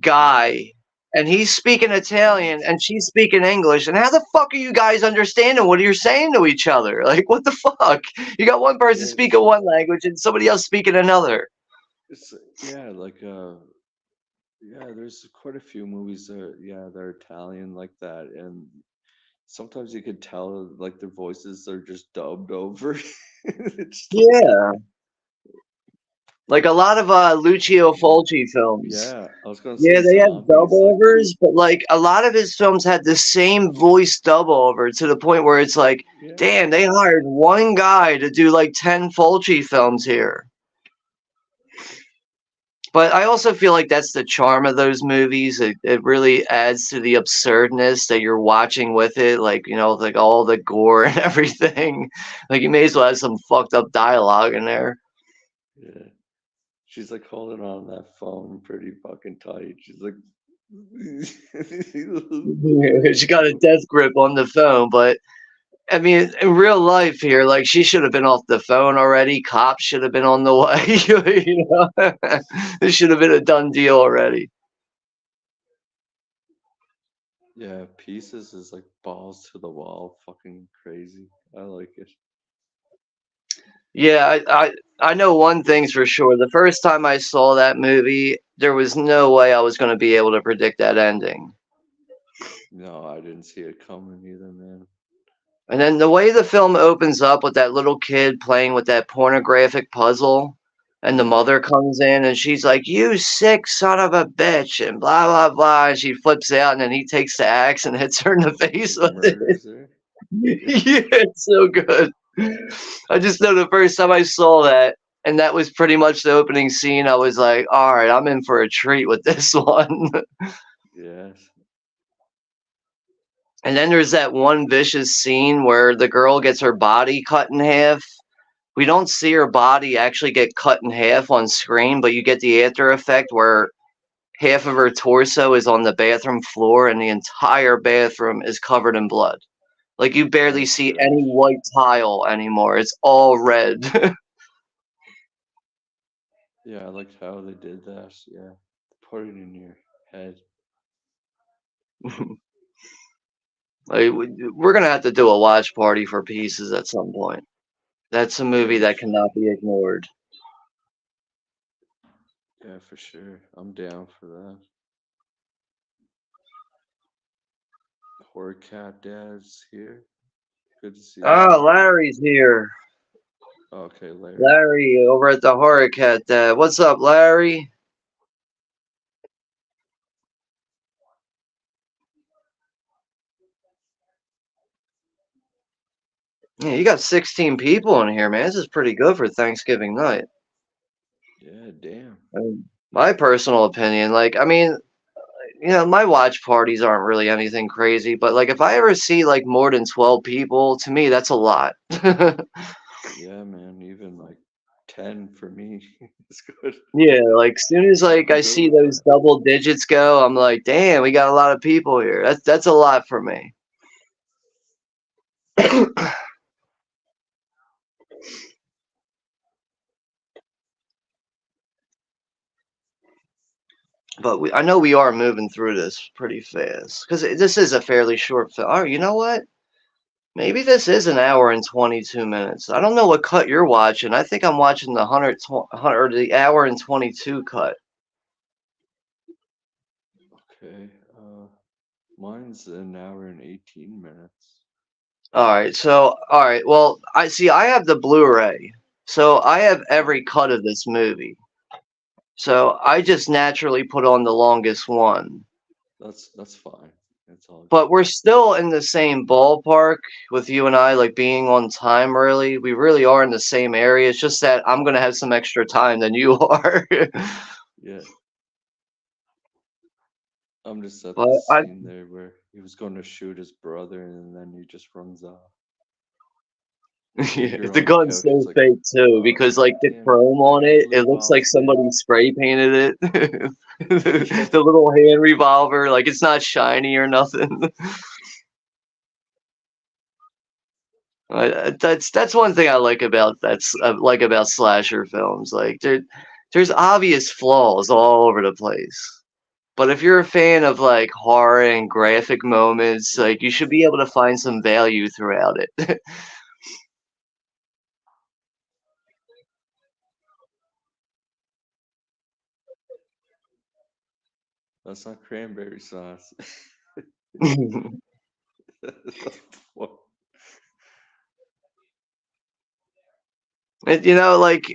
guy and he's speaking Italian and she's speaking English. And how the fuck are you guys understanding what you're saying to each other? Like, what the fuck? You got one person Yeah, speaking one language and somebody else speaking another. it's yeah, like yeah, there's quite a few movies that yeah, they're Italian like that, and sometimes you could tell like their voices are just dubbed over. It's like Yeah. Like a lot of Lucio Fulci films. yeah, I was gonna say Yeah, they have dub zombies, like overs, but like a lot of his films had the same voice dub over to the point where it's like, yeah, damn, they hired one guy to do like 10 Fulci films here. But I also feel like that's the charm of those movies. It really adds to the absurdness that you're watching with it. Like, like all the gore and everything. Like, you may as well have some fucked up dialogue in there. yeah. She's like holding on that phone pretty fucking tight. She's like, She got a death grip on the phone. But, I mean, in real life here, like, she should have been off the phone already. Cops should have been on the way. This should have been a done deal already. yeah, Pieces is like balls to the wall, fucking crazy. I like it. Yeah, I know one thing's for sure. The first time I saw that movie, there was no way I was going to be able to predict that ending. No, I didn't see it coming either, man. And then the way the film opens up with that little kid playing with that pornographic puzzle, and the Yeah. mother comes in and she's like, "You sick son of a bitch," and blah blah blah, and she flips out, and then he takes the axe and hits her in the face Just with it. murders her. Yeah. Yeah, it's so good. I just know the first time I saw that, and that was pretty much the opening scene, I was like, all right, I'm in for a treat with this one. Yes. And then there's that one vicious scene where the girl gets her body cut in half. We don't see her body actually get cut in half on screen, but you get the after effect where half of her torso is on the bathroom floor and the entire bathroom is covered in blood. Like you barely Oh see any gosh. white tile anymore. It's all red. Yeah, I liked how they did that. Yeah. Put it in your head. Like, we're gonna have to do a watch party for Pieces at some point. That's a Yeah, movie we that should. cannot be ignored. Yeah, for sure. I'm down for that. Horror Cat Dad's here. Good to see you, Ah, man. Larry's here. Okay, Larry. Larry over at the Horror Cat. What's up, Larry? Yeah, you got 16 people in here, man. This is pretty good for Thanksgiving night. Yeah, damn. My personal opinion, like, I mean, my watch parties aren't really anything crazy, but like, if I ever see like more than 12 people, to me, that's a lot. Yeah, man. Even like 10 for me is good. Yeah, like soon as like I'm I good see with those that. double digits go, I'm like, damn, we got a lot of people here. That's a lot for me. But I know we are moving through this pretty fast because this is a fairly short film. Oh, you know what? Maybe this is an hour and 22 minutes. I don't know what cut you're watching. I think I'm watching the 100 or the hour and 22 cut. Okay. Mine's an hour and 18 minutes. All right, so all right. Well, I see. I have the Blu-ray, so I have every cut of this movie. So I just naturally put on the longest one. That's fine. It's all good. But we're still in the same ballpark with you and I, like being on time really. We really are in the same area. It's just that I'm gonna have some extra time than you are. Yeah. I'm just at But the I scene there where he was going to shoot his brother and then he just runs off. And yeah, you're the on the gun's couch. so It's like, fake too oh, because like the damn it. chrome I on got to it, it live looks off like somebody this. spray painted it. Yeah. The little hand revolver, like it's not shiny or nothing. That's one thing I like about like about slasher films. Like there's obvious flaws all over the place. But if you're a fan of like horror and graphic moments, like you should be able to find some value throughout it. That's not cranberry sauce. What? Like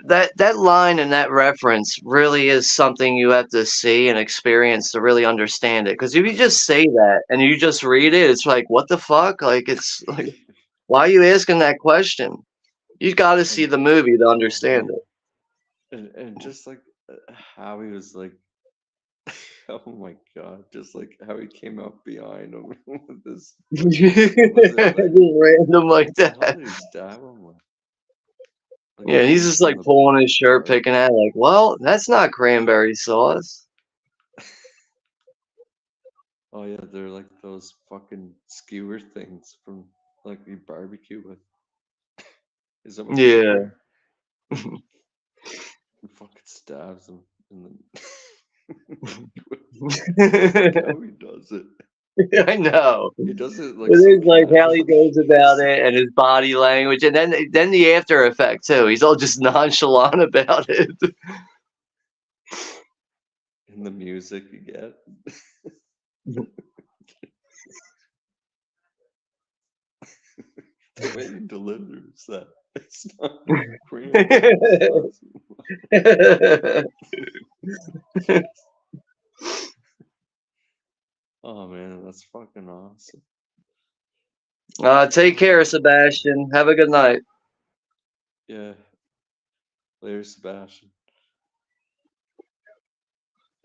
that line and that reference really is something you have to see and experience to really understand it. Because if you just say that and you just read it, it's like, what the fuck? Like it's like, why are you asking that question? You got to see And the movie to oh understand man, and just like how he was like, oh my god, just like how he came up behind him with this. What was it it. like? Just random like What the hell that. did he stab him with? Like Yeah, he's just just in like the pulling his shirt, butt? picking at it, like, well, that's not cranberry sauce. Oh yeah, they're like those fucking skewer things from like you barbecue with. Is that what those Yeah. are? He fucking stabs him and then I like how he does it. I know. He does it like It so is like how he casually. goes about it and his body language, and then the after effect too. He's all just nonchalant about it. And the music you get. The way he delivers that. It's not Oh man, that's fucking awesome. Take care, Sebastian. Have a good night. Yeah. Later, Sebastian.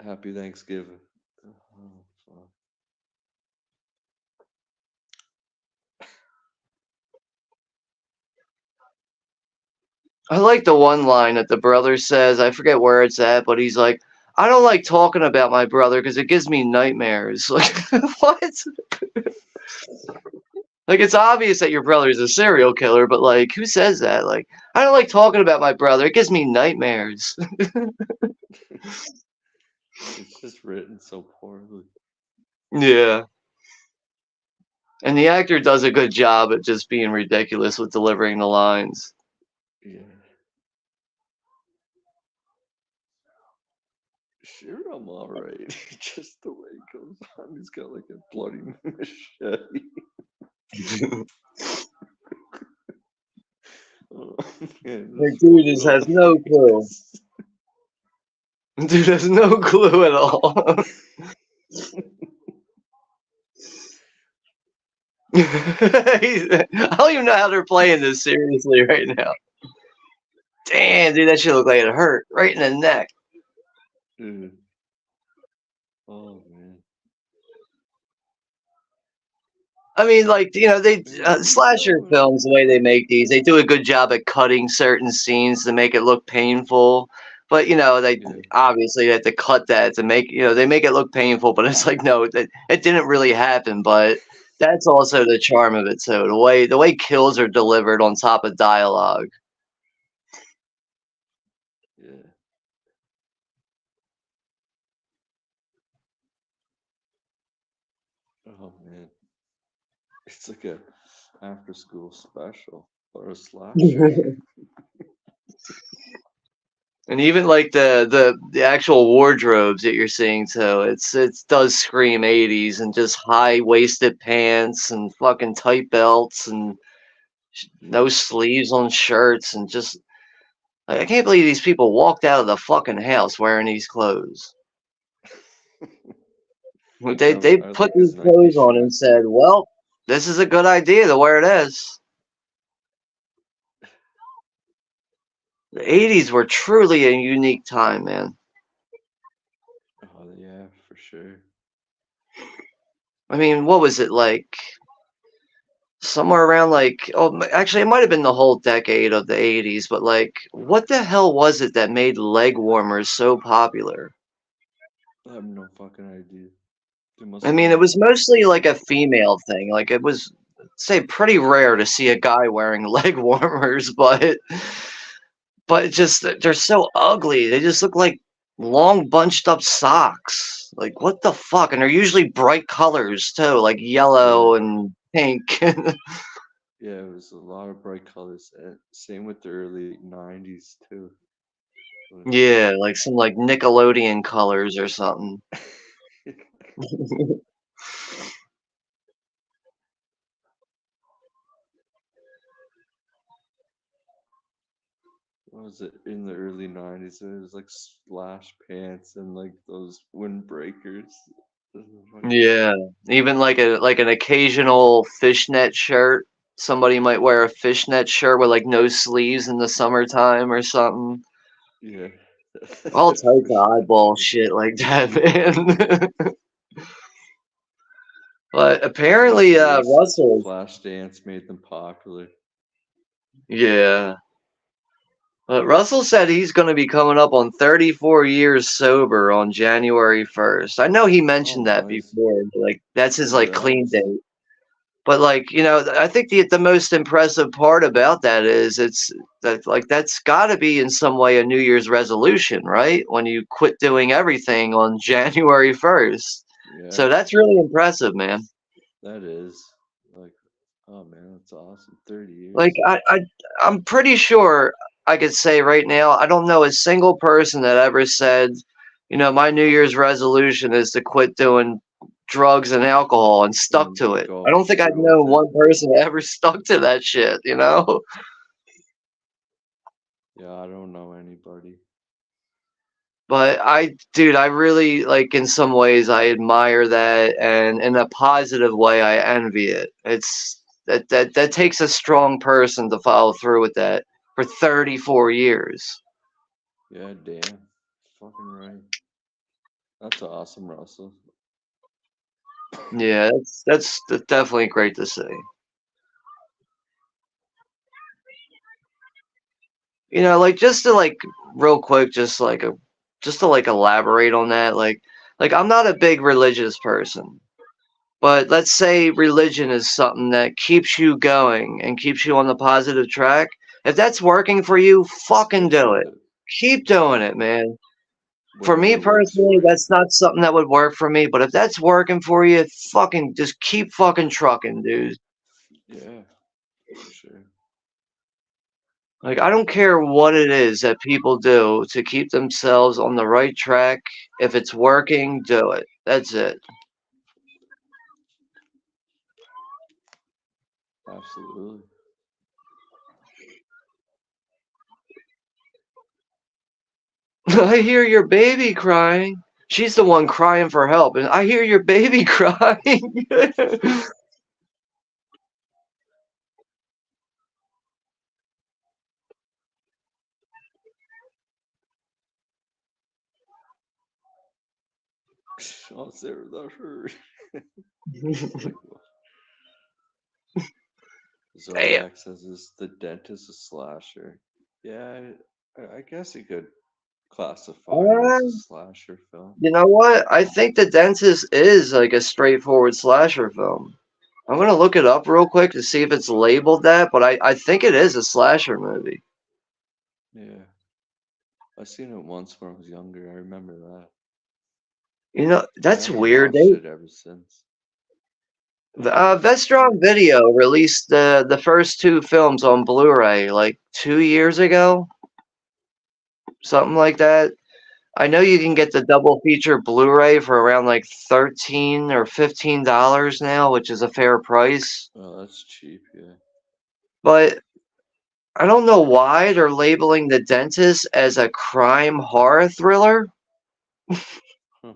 Happy Thanksgiving. Oh, fuck. I like the one line that the brother says. I forget where it's at, but he's like, "I don't like talking about my brother because it gives me nightmares." Like, what? Like, it's obvious that your brother's a serial killer, but like, who says that? Like, I don't like talking about my brother. It gives me nightmares. It's just written so poorly. Yeah. And the actor does a good job at just being ridiculous with delivering the lines. Yeah. Sure, I'm alright. Just the way it goes on, he's got like a bloody machete. Oh, man, Like, this dude fucking just has no clue. audience. Dude has no clue at all. I don't even know how they're playing this seriously right now. Damn, dude, that shit looked like it hurt right in the neck. Dude. Oh man. I mean, like, you know, they Where you slasher going? films, the way they make these, they do a good job at cutting certain scenes to make it look painful. But you know, they Yeah. obviously had to cut that to make, you know, they make it look painful. But it's like, no, it didn't really happen. But that's also the charm of it too. The way kills are delivered on top of dialogue. Yeah. Oh man. It's like a after school special or a slasher. And even like the actual wardrobes that you're seeing too, it does scream 80s and just high waisted pants and fucking tight belts and no sleeves on shirts and just like, I can't believe these people walked out of the fucking house wearing these clothes. They I put like these his Nike clothes on and shoes said, too. "Well, this is a good idea to wear this." The 80s were truly a unique time, man. Oh yeah, for sure. I mean, what was it like? Somewhere around like, oh, actually, it might have been the whole decade of the 80s, but like, what the hell was it that made leg warmers so popular? I have no fucking idea. There must I have mean, it been was mostly like a something. female thing. Like, it was, say, pretty rare to see a guy wearing leg warmers, but it just they're so ugly. They just look like long bunched up socks. Like, what the fuck? And they're usually bright colors too, like Yeah. yellow and pink. Yeah, it was a lot of bright colors. Same with the early '90s too. But, Yeah, like some like Nickelodeon colors or something. what was it in the early '90s? It was like slash pants and like those windbreakers. Yeah, even like an occasional fishnet shirt. Somebody might wear a fishnet shirt with like no sleeves in the summertime or something. Yeah. All types of Fishnet oddball shirt. shit like that, man. But Yeah, apparently, Russell, Flashdance made them popular. yeah. But Russell said he's going to be coming up on 34 years sober on January 1st. I know he Oh, mentioned that nice. before. Like that's his like clean Congrats. date. But like, you know, I think the most impressive part about that is it's that like that's got to be in some way a New Year's resolution, right? When you quit doing everything on January 1st. Yeah, So that's really impressive, man. that is like, oh man, that's awesome. 30 Like years. I'm pretty sure I could say right now, I don't know a single person that ever said, my New Year's resolution is to quit doing drugs and alcohol and stuck And to it. I go don't think I've through with known it. one person that ever stuck to that shit. Yeah, I don't know anybody. But dude, I really like in some ways I admire that, and in a positive way, I envy it. That takes a strong person to follow through with that for 34 years. Yeah, damn. Fucking right. That's awesome, Russell. Yeah, that's definitely great to see. Like just to like real quick, just to like elaborate on that, like I'm not a big religious person. But let's say religion is something that keeps you going and keeps you on the positive track. If that's working for you, fucking Stick do with it. it. Keep doing it, man. For me Whatever works personally, for you. that's not something that would work for me. But if that's working for you, fucking just keep fucking trucking, dude. Yeah, for sure. Like, I don't care what it is that people do to keep themselves on the right track. If it's working, do it. That's it. Absolutely. I hear your baby crying. She's the one crying for help, and I hear your baby crying. I'll say without her. Like, Damn. Zodiac says, is the dentist a slasher? Yeah, I guess you could classify it as a Uh, slasher film. you know what? I think The Dentist is like a straightforward slasher film. I'm gonna look it up real quick to see if it's labeled that, but I think it is a slasher movie. Yeah, I seen it once when I was younger. I remember that. I That's haven't weird. watched it ever since. Vestron Video released the first two films on Blu-ray like 2 years ago, something like that. I know you can get the double feature Blu-ray for around like $13 or $15 now, which is a fair price. Oh, that's cheap. Yeah. But I don't know why they're labeling The Dentist as a crime horror thriller. Huh.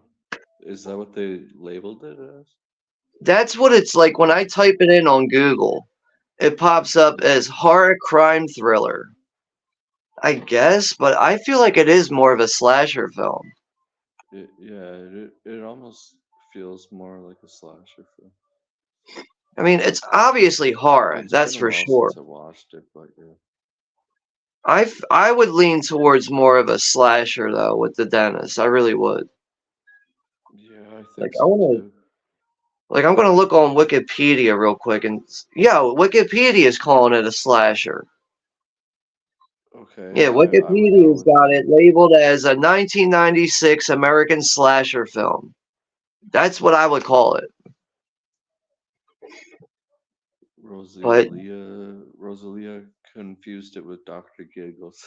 Is that what they labeled it as? That's what it's like when I type it in on Google. It pops up as horror crime thriller, I guess, but I feel like it is more of a slasher film. It almost feels more like a slasher film. I mean, it's obviously horror, It's that's been a for while sure. since I watched it, but yeah, I would lean towards more of a slasher though with the dentist. I really would. yeah, I Like think I so want to too. like I'm gonna look on Wikipedia real quick and yeah, Wikipedia is calling it a slasher. Okay, Yeah, I would go Wikipedia's with got that. it labeled as a 1996 American slasher film. That's what I would call it. But Rosalia confused it with Dr. Giggles.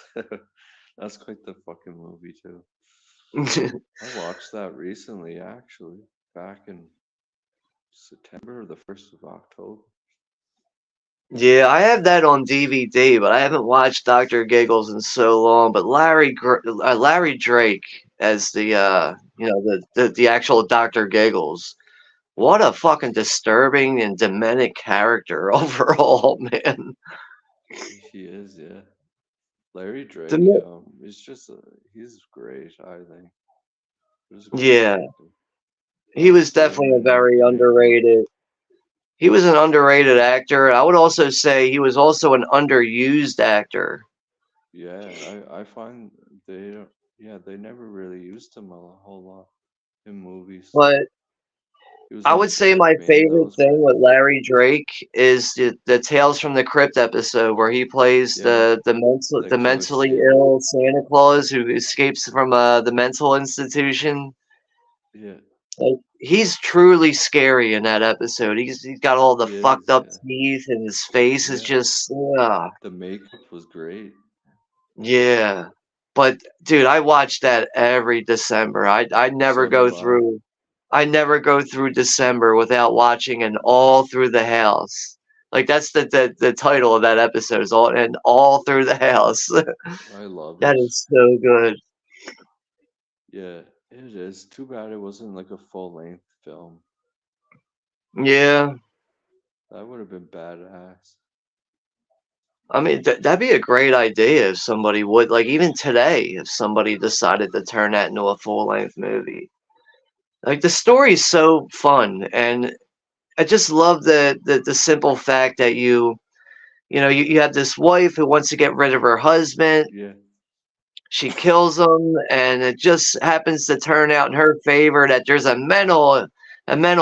That's quite the fucking movie too. I watched that recently, actually, back in September or the 1st of October. yeah, I have that on DVD, but I haven't watched Dr. Giggles in so long. But Larry Drake as the actual Dr. Giggles. What a fucking disturbing and demented character overall, man. He is, yeah. Larry Drake, Deme- he's great, I think. He was a great yeah, actor. he was Watched him definitely a and very Daredevil. underrated. He was an underrated actor. I would also say he was also an underused actor. Yeah, I find they don't, yeah, they never really used him a whole lot in movies. But He was I in would say Black my Mane, that favorite was thing pretty with good. Larry Drake is the Tales from the Crypt episode where he plays Yeah, the the killer mentally Santa. ill Santa Claus who escapes from the mental institution. Yeah, Like he's truly scary in that episode. He's got all the He fucked is, up yeah. teeth, and his face is Yeah. just The makeup was great. yeah. But dude, I watch that every December. I never So go do I. through I never go through December without watching an All Through the House. Like that's the title of that episode is all through the house. I love That it. is so good. Yeah, it is. Too bad it wasn't like a full length film. Yeah. That would have been badass. I mean, that'd be a great idea if somebody would, like, even today, if somebody decided to turn that into a full length movie. Like, the story's so fun, and I just love the simple fact that you have this wife who wants to get rid of her husband. Yeah. She kills him, and it just happens to turn out in her favor that there's a mental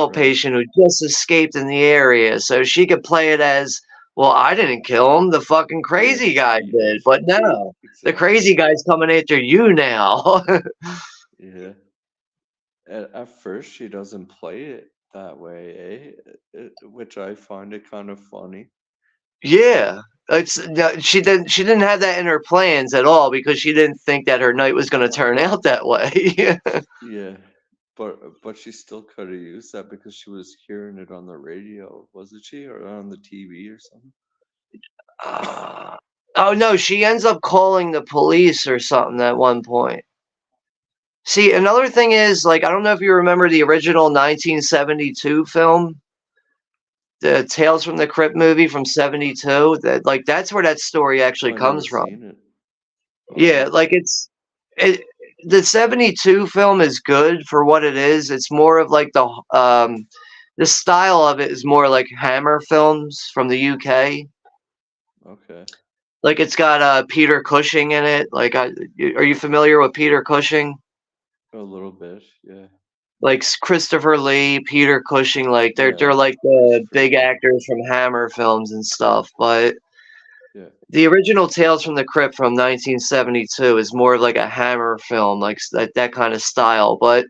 Right. patient who just escaped in the area, so she could play it as, well, I didn't kill him, the fucking Yeah. crazy guy did. But no, the Exactly. crazy guy's coming after you now. Yeah. At first, she doesn't play it that way, which I find it kind of funny. Yeah. No, she didn't have that in her plans at all because she didn't think that her night was going to turn out that way. Yeah. But she still could have used that because she was hearing it on the radio, wasn't she, or on the TV or something? Uh, oh no, she ends up calling the police or something at one point. See, another thing is, like, I don't know if you remember the original 1972 film, the Tales from the Crypt movie from '72. That's where that story actually I never comes from. seen it. Yeah, Oh, like the '72 film is good for what it is. It's more of like the style of it is more like Hammer films from the UK. okay. Like it's got Peter Cushing in it. Are you familiar with Peter Cushing? A little bit, yeah. Like Christopher Lee, Peter Cushing, like they're Yeah, like the Christopher big Lee. actors from Hammer films and stuff. But Yeah. the original Tales from the Crypt from 1972 is more of like a Hammer film, like that kind of style. But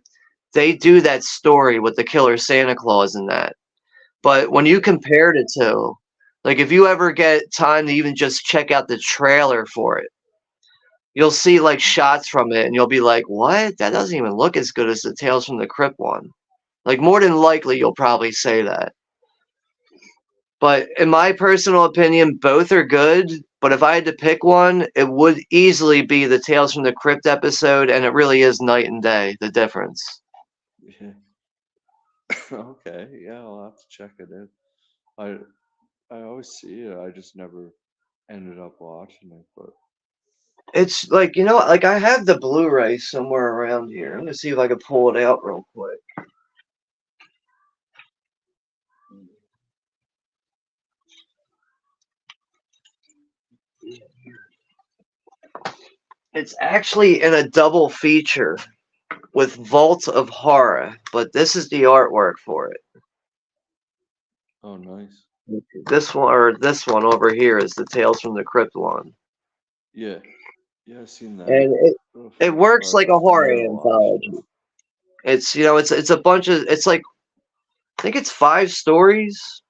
they do that story with the killer Santa Claus in that. But when you compared it to, like, if you ever get time to even just check out the trailer for it, you'll see like Mm. shots from it, and you'll be like, "What? That doesn't even look as good as the Tales from the Crypt one." Like, more than likely, you'll probably say that. But in my personal opinion, both are good. But if I had to pick one, it would easily be the Tales from the Crypt episode, and it really is night and day, the difference. Yeah. Okay, yeah, I'll have to check it out. I I always see it. I just never ended up watching it, but It's like, like I have the Blu-ray somewhere around here. I'm gonna see if I can pull it out real quick. It's actually in a double feature with Vault of Horror, but this is the artwork for it. oh, nice. This one over here is the Tales from the Crypt one. Yeah, yeah, I've seen that And it works like a I've horror never watched it. anthology. It's a bunch of it's like I think it's 5 stories.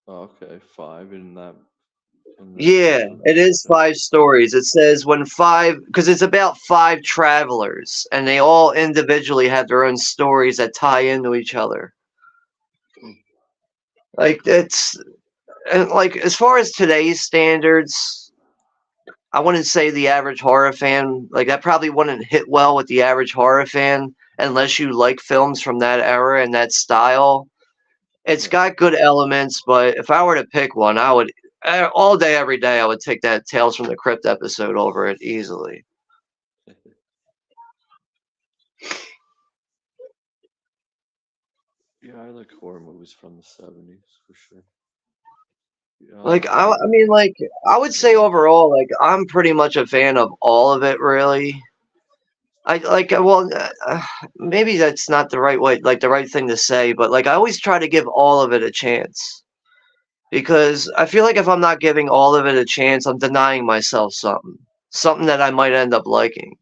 Oh, okay, five in that Yeah, series. it is Okay. 5 stories. It says because it's about 5 travelers, and they all individually have their own stories that tie into each other. Hmm. Like and like as far as today's standards, I wouldn't say the average horror fan, like that probably wouldn't hit well with the average horror fan unless you like films from that era and that style. It's Right. got good elements, but if I were to pick one, I would all day, every day, I would take that Tales from the Crypt episode over it easily. Yeah, I like horror movies from the 70s for sure. Yeah, I'll Like have to I mean, like I would give it a say watch. overall, like I'm pretty much a fan of all of it, really. I like well, maybe that's not the right way, like the right thing to say, but like I always try to give all of it a chance because I feel like if I'm not giving all of it a chance, I'm denying myself something that I might end up liking.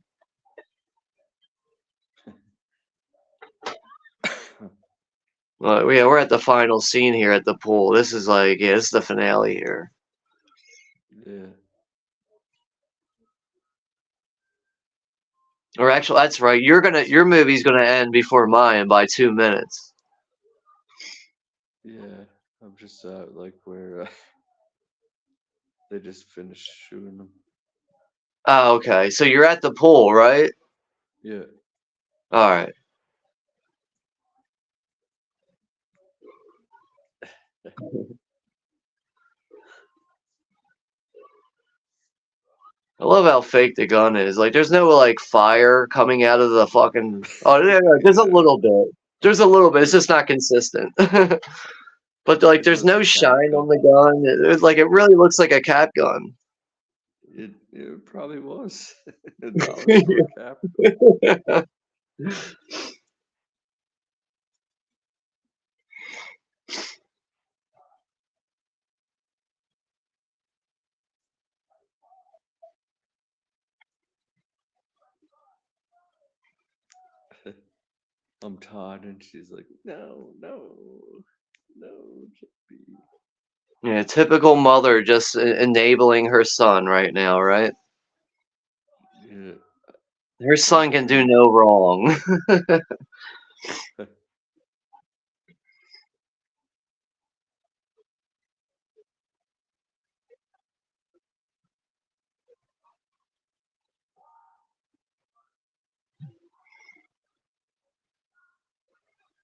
Yeah, we're at the final scene here at the pool. This is like, yeah, this is the finale here. Yeah. Or actually, that's right. Your movie's gonna end before mine by 2 minutes. Yeah. I'm just like where they just finished shooting them. Oh, okay. So you're at the pool, right? Yeah. All right. I love how fake the gun is. Like, there's no like fire coming out of the fucking. Oh, yeah, there's a Yeah. little bit. There's a little bit. It's just not consistent. But like, It there's was no a cap shine on gun. the gun. Like, it really looks like a cap gun. It probably was $1 for a cap gun. I'm Todd, and she's like, no, no, no, Chippy. Yeah, typical mother just enabling her son right now, right? Yeah. Her I was son can do wondering. no wrong.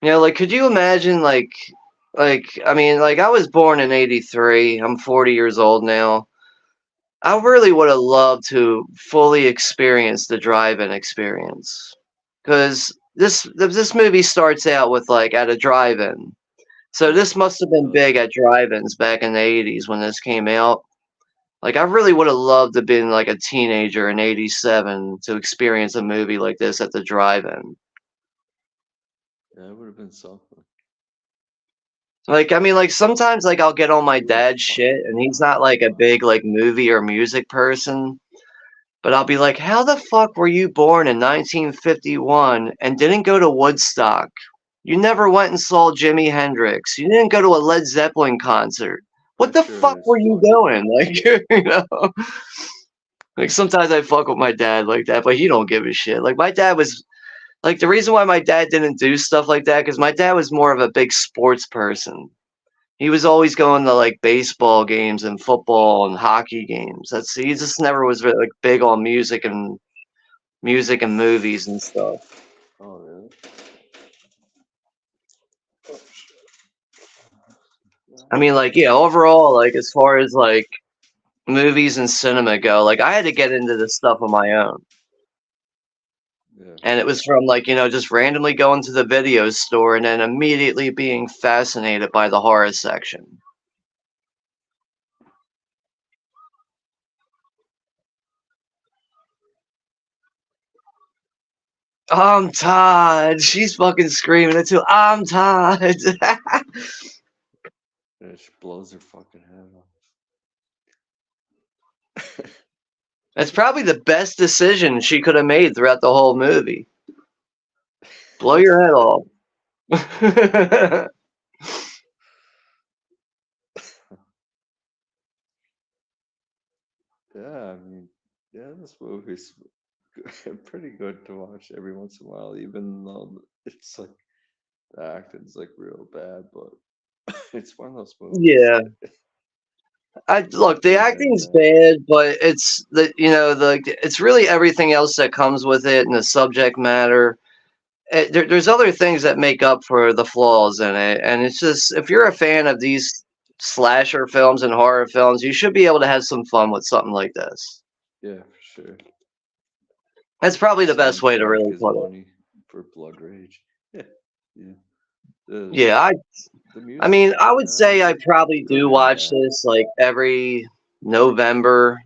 Like, could you imagine, I mean, like, I was born in '83. I'm 40 years old now. I really would have loved to fully experience the drive-in experience, because this movie starts out with like at a drive-in. So this must have been big at drive-ins back in the '80s when this came out. Like, I really would have loved to have been like a teenager in '87 to experience a movie like this at the drive-in. Yeah, it would have been something. Like, I mean, like sometimes like I'll get on my You would have dad's fucking shit and he's not like a big like movie or music person, but I'll be like, "How the fuck were you born in 1951 and didn't go to Woodstock? You never went and saw Jimi Hendrix. You didn't go to a Led Zeppelin concert. What I the sure fuck as were you fuck did. doing?" Like, you know? Like sometimes I fuck with my dad like that, but he don't give a shit. Like my dad was like the reason why my dad didn't do stuff like that because my dad was more of a big sports person. He was always going to like baseball games and football and hockey games. That's he just never was really, like big on music and movies and stuff. Oh, really? I mean, like yeah, overall, like as far as like movies and cinema go, like I had to get into this stuff on my own. Yeah. And it was from like, just randomly going to the video store and then immediately being fascinated by the horror section. I'm Todd. She's fucking screaming it too. I'm Todd. Yeah, she blows her fucking head off. That's probably the best decision she could have made throughout the whole movie. Blow your head off. Yeah, I mean, yeah, this movie's pretty good to watch every once in a while, even though it's like the acting's like real bad, but it's one of those movies. Yeah. I look, the Good and acting's bad. bad, but it's it's really everything else that comes with it and the subject matter. There's other things that make up for the flaws in it, and it's just if you're a fan of these slasher films and horror films, you should be able to have some fun with something like this. Yeah, for sure. That's probably the best Spend way to back really his put it. money for Blood Rage. Yeah, yeah. The Yeah, the I music's mean, I would say I good, probably good do and watch bad. this like every November.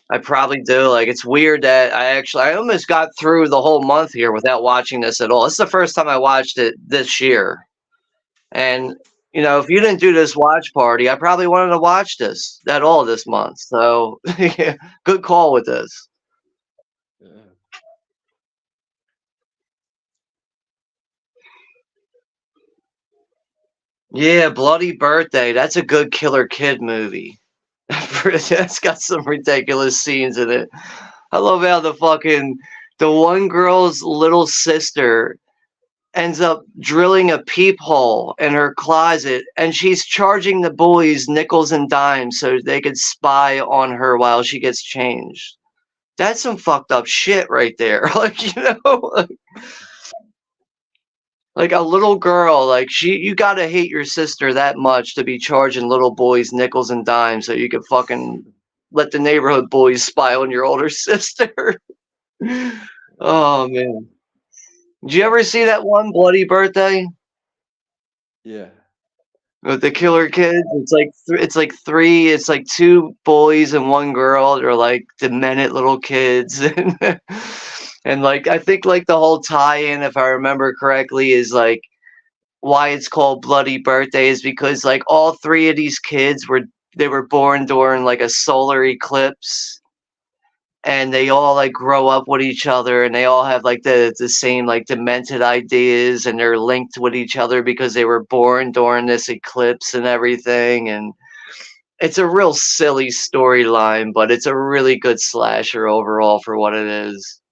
I probably do. Like, it's weird that I almost got through the whole month here without watching this at all. It's the first time I watched it this year. And, if you didn't do this watch party, I probably wanted to watch this at all this month. So, yeah, good call with this. Yeah. Yeah, Bloody Birthday. That's a good Killer Kid movie. That's got some ridiculous scenes in it. I love how the one girl's little sister ends up drilling a peephole in her closet, and she's charging the boys nickels and dimes so they could spy on her while she gets changed. That's some fucked up shit right there. Like a little girl, like you gotta hate your sister that much to be charging little boys nickels and dimes so you could fucking let the neighborhood boys spy on your older sister. Oh man. Did you ever see that one Bloody Birthday Yeah. with the Yeah. killer kids? It's like two boys and one girl. They're like demented little kids, and like I think like the whole tie-in, if I remember correctly, is like why it's called Bloody Birthday is because like all three of these kids were born during like a solar eclipse, and they all like grow up with each other, and they all have like the same like demented ideas, and they're linked with each other because they were born during this eclipse and everything. And it's a real silly storyline, but it's a really good slasher overall for what it is.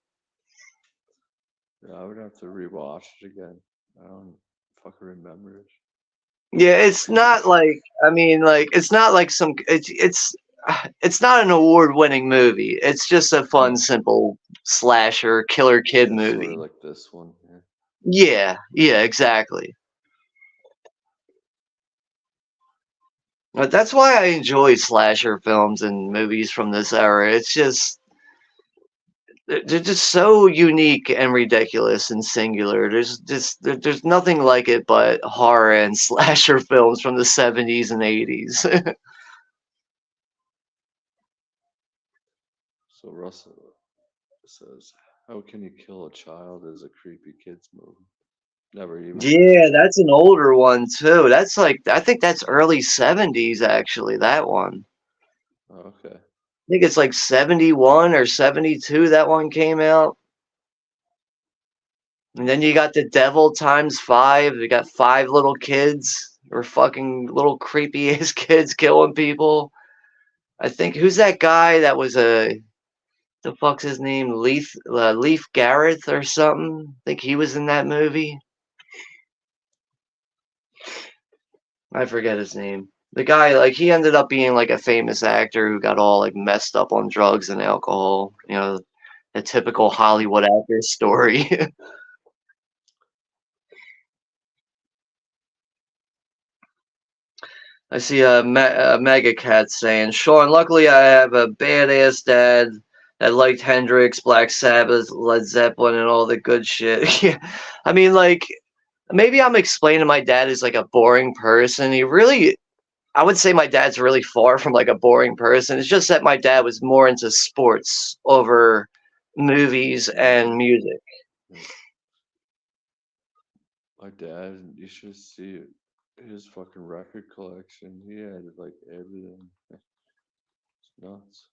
Yeah, I would have to rewatch it again. I don't fucking remember it. Yeah, it's not like I mean like it's not like some it's not an award-winning movie. It's just a fun, No. simple slasher killer kid Yeah, sort of movie. like this one. Yeah. Yeah, yeah, exactly. But that's why I enjoy slasher films and movies from this era. It's just they're just so unique and ridiculous and singular. There's nothing like it but horror and slasher films from the 70s and 80s. So Russell says, "How can you kill a child?" Is a creepy kids movie. Never even heard of Yeah, it. that's an older one too. That's like I think that's early 70s actually, that one. Oh, okay. I think it's like 71 or 72 that one came out. And then you got The Devil Times Five. You got five little kids or fucking little creepy ass kids killing people. I think who's that guy that was a the fuck's his name? Leaf Garrett or something. I think he was in that movie. I forget his name. The guy, like, he ended up being like a famous actor who got all like messed up on drugs and alcohol. You know, a typical Hollywood actor story. I see a Mega Cat saying, Sean, luckily I have a badass dad that liked Hendrix, Black Sabbath, Led Zeppelin, and all the good shit. Yeah. I mean, like, maybe I'm explaining my dad is like a boring person. I would say my dad's really far from like a boring person. It's just that my dad was more into sports over movies and Music. music. Yeah. My dad, you should see his fucking record collection. He had like everything. It's nuts.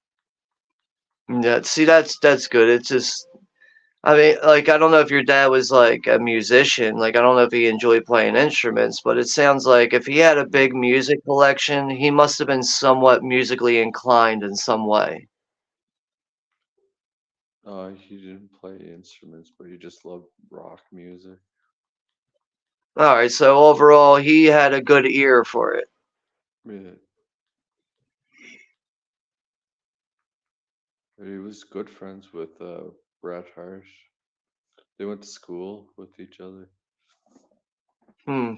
Yeah, see, that's good. It's just, I mean, like, I don't know if your dad was like a musician. Like, I don't know if he enjoyed playing instruments, but it sounds like if he had a No. big music collection, he must have been somewhat musically inclined in some way. He didn't play instruments, but he just loved rock music. All right, so overall, he had a good ear for it. Yeah. He was good friends with Bret Hart. They went to school with each other. Hmm,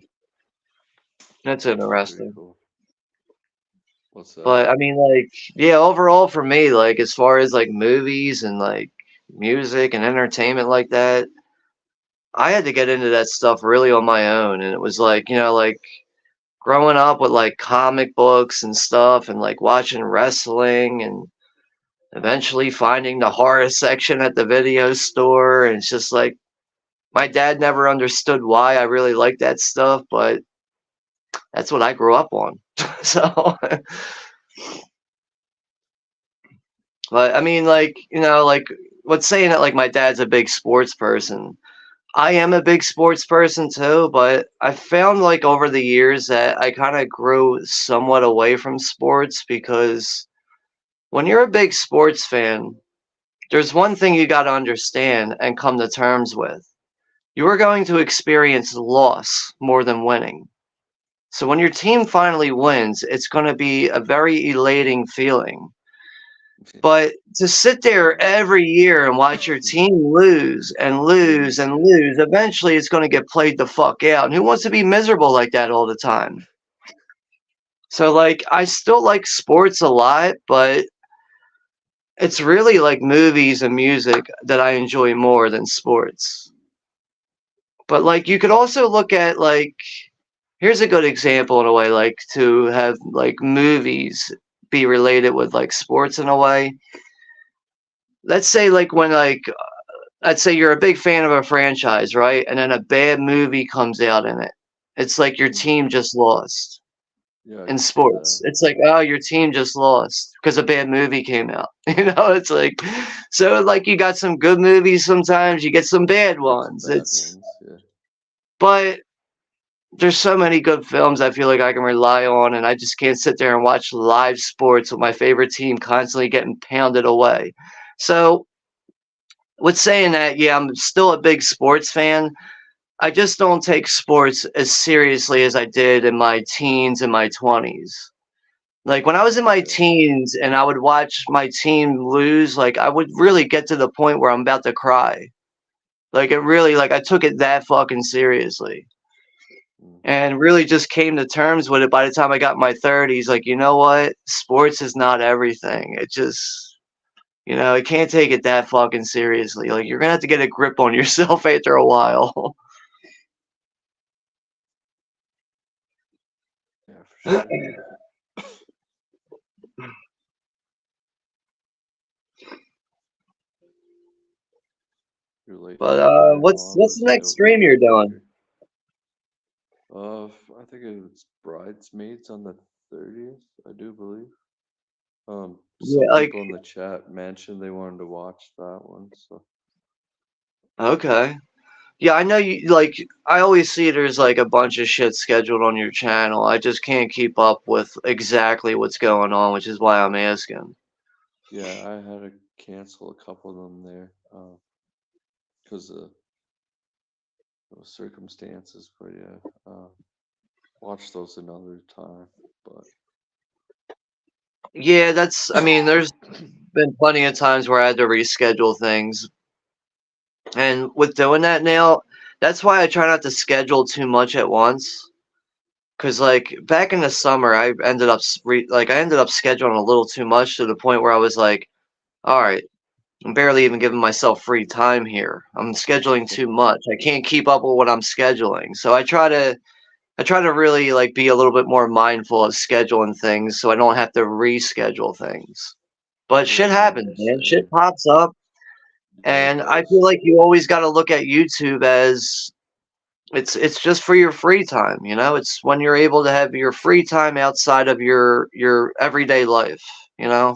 that's Which is pretty interesting. cool. What's that? But I mean, like, yeah, overall for me, like, as far as like movies and like music and entertainment like that, I had to get into that stuff really on my own. And it was like, like growing up with like comic books and stuff and like watching wrestling and eventually finding the horror section at the video store. And it's just like, my dad never understood why I really liked that stuff, but that's what I grew up on. So, but I mean, like, like what's saying that like my dad's a big sports person. I am a big sports person too, but I found like over the years that I kind of grew somewhat away from sports because when you're a big sports fan, there's one thing you got to understand and come to terms with. You are going to experience loss more than winning. So when your team finally wins, it's going to be a very elating feeling. But to sit there every year and watch your team lose and lose and lose, eventually it's going to get played the fuck out. And who wants to be miserable like that all the time? So, like, I still like sports a lot, but it's really like movies and music that I enjoy more than sports. But, like, you could also look at, like, here's a good example in a way, like, to have, like, movies be related with, like, sports in a way. Let's say, like, when, like, let's say you're a big fan of a franchise, right? And then a bad movie comes out in it. It's like your Mhm. team just lost Yeah, I in can see sports. that. It's like, oh, your team just lost because a bad movie came out. It's like, so like you got some good movies sometimes, you get some bad Get some ones. bad ones. Yeah. But there's so many good films I feel like I can rely on, and I just can't sit there and watch live sports with my favorite team constantly getting pounded away. So, with saying that, yeah, I'm still a big sports fan. I just don't take sports as seriously as I did in my teens and my 20s. Like when I was in my Okay. teens and I would watch my team lose, like I would really get to the point where I'm about to cry. Like it really, like I took it that fucking seriously Hmm. and really just came to terms with it by the time I got in my 30s. Like, you know what? Sports is not everything. It just, it can't take it that fucking seriously. Like you're gonna have to get a grip on yourself after a while. Yeah, for sure. You're late But for bed. what's Oh, I'm what's gonna the stay next up a stream little you're bit doing? later. I think it's Bridesmaids on the 30th, I do believe. Yeah, Some like people in the chat mentioned they wanted to watch that one, so okay. Yeah, I know you like I always see there's like a bunch of shit scheduled on your channel. I just can't keep up with exactly what's going on, which is why I'm asking. yeah, I had to cancel a couple of them there because of those circumstances. But yeah, watch those another time. But Yeah, I mean, there's been plenty of times where I had to reschedule things. And with doing that now, that's why I try not to schedule too much at once. Cause like back in the summer, I ended up scheduling a little too much to the point where I was like, all right, I'm barely even giving myself free time here. I'm scheduling too much. I can't keep up with what I'm scheduling. So I try to really like be a little bit more mindful of scheduling things so I don't have to reschedule things. But shit yeah, I happens, man. understand. Shit pops up. Yeah, it And I feel does. like you always got to look at YouTube as it's just for your free time, It's when you're able to have your free time outside of your everyday life, you know?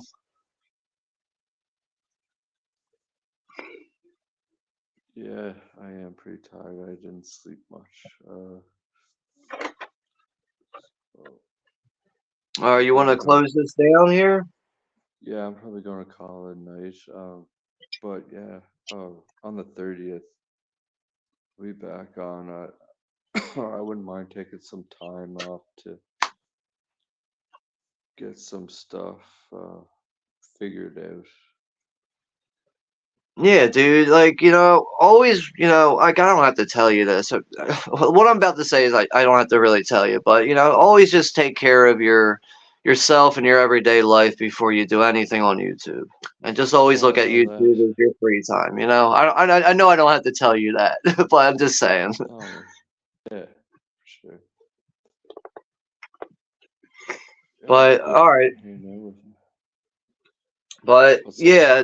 Yeah, I am pretty tired. I didn't sleep much. So You want yeah, to close this down here? yeah, I'm probably gonna call it a night. But yeah, on the 30th, we'll be back on. I wouldn't mind taking some time off to get some stuff figured out. Yeah, dude. Like, always, like I don't have to tell you this. What I'm about to say is I don't have to really tell you, but always just take care of yourself and your everyday life before you do anything on YouTube. And just always Oh, look I at know that. YouTube as your free time, I know I don't have to tell you that, but I'm just saying. Oh, yeah, for sure. Yeah, I'm But all right. here now with you. But What's up? yeah,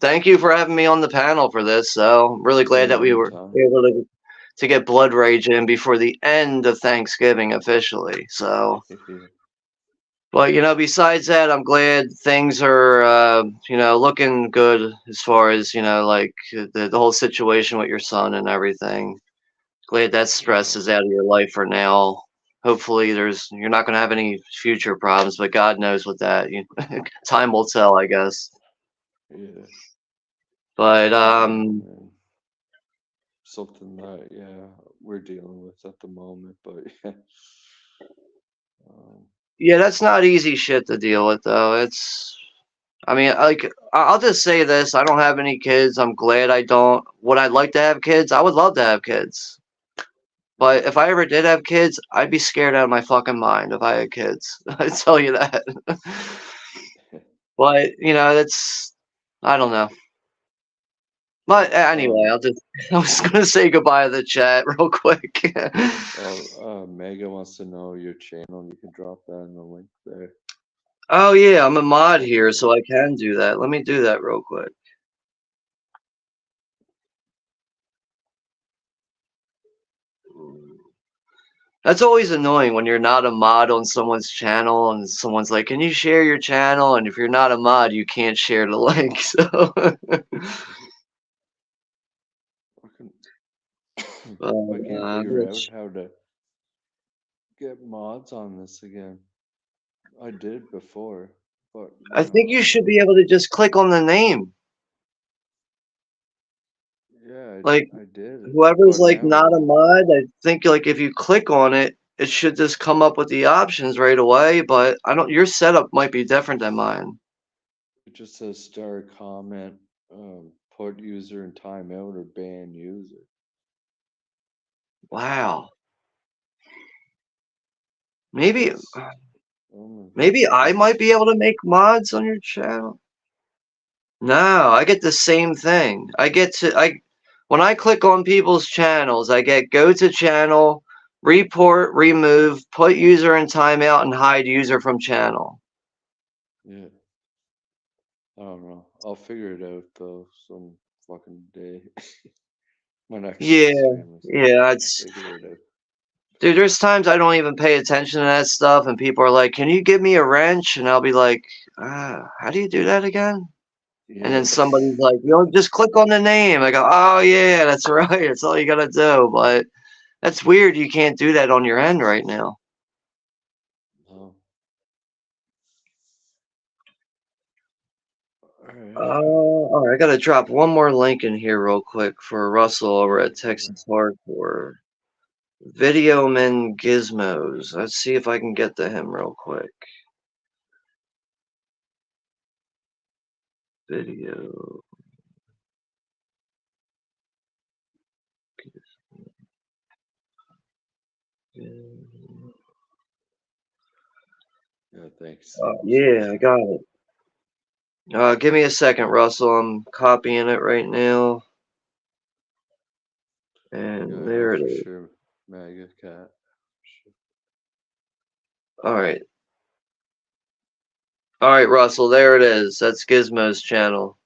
thank you for having me on the panel for this. So I'm really glad Yeah, that we were anytime. able to get Blood Rage in before the end of Thanksgiving officially. So Yeah. But besides that, I'm glad things are looking good as far as like the whole situation with your son and everything. Glad that stress Yeah, is out of your life for now. Hopefully, you're not going to have any future problems, but God knows what that. Time will tell, I guess. yeah. But I don't know, man. Something that, yeah, we're dealing with at the moment, but yeah. Um, yeah, that's not easy shit to deal with, though. I mean, like, I'll just say this: I don't have any kids. I'm glad I don't. Would I like to have kids? I would love to have kids. But if I ever did have kids, I'd be scared out of my fucking mind if I had kids. I tell you that. But that's I don't know. But yeah. anyway, I was gonna say goodbye to the chat real quick. Megan wants to know your channel. You can drop that in the link there. Oh yeah, I'm a mod That'd be here, great. so I can do that. Let me do that real quick. That's always annoying when you're not a mod on someone's channel and someone's like, "Can you share your channel?" And if you're not a mod, you can't share the link. So, I can but, I can't figure out which how to get mods on this again. I did before, but I think you should be able to just click on the name. yeah, Like I did. whoever's But like now not a mod, I think like if you click on it, it should just come up with the options right away. But I don't. Your setup might be different than mine. it just says star comment, put user in timeout or ban user. Wow. So Maybe I'm maybe I fucking might be able to make mods on your channel. No, I get the same thing. I when I click on people's channels, I get go to channel, report, remove, put user in timeout, and hide user from channel. yeah. I don't know. I'll figure it out though some fucking day. My next Yeah, stream or something. yeah, I'll it's figure it out. dude. There's times I don't even pay attention to that stuff, and people are like, "Can you give me a wrench?" And I'll be like, "How do you do that again?" And Yeah. then somebody's like, just click on the name." I go, "Oh yeah, that's right. That's all you gotta do." But that's weird. You can't do that on your end right now. No. Uh, Alright. all right, I gotta drop one more link in here real quick for Russell over Yeah, at sure. Texas Hardcore. Video Men Gizmos. Let's see if I can get to him real quick. Video. Yeah, thanks. Yeah, I Appreciate it. got it. Give me a second, Russell. I'm copying it right now. And Yeah, yeah, there it for is. sure. Mega cat. Sure. All right. All right, Russell. There it is. That's Gizmo's channel.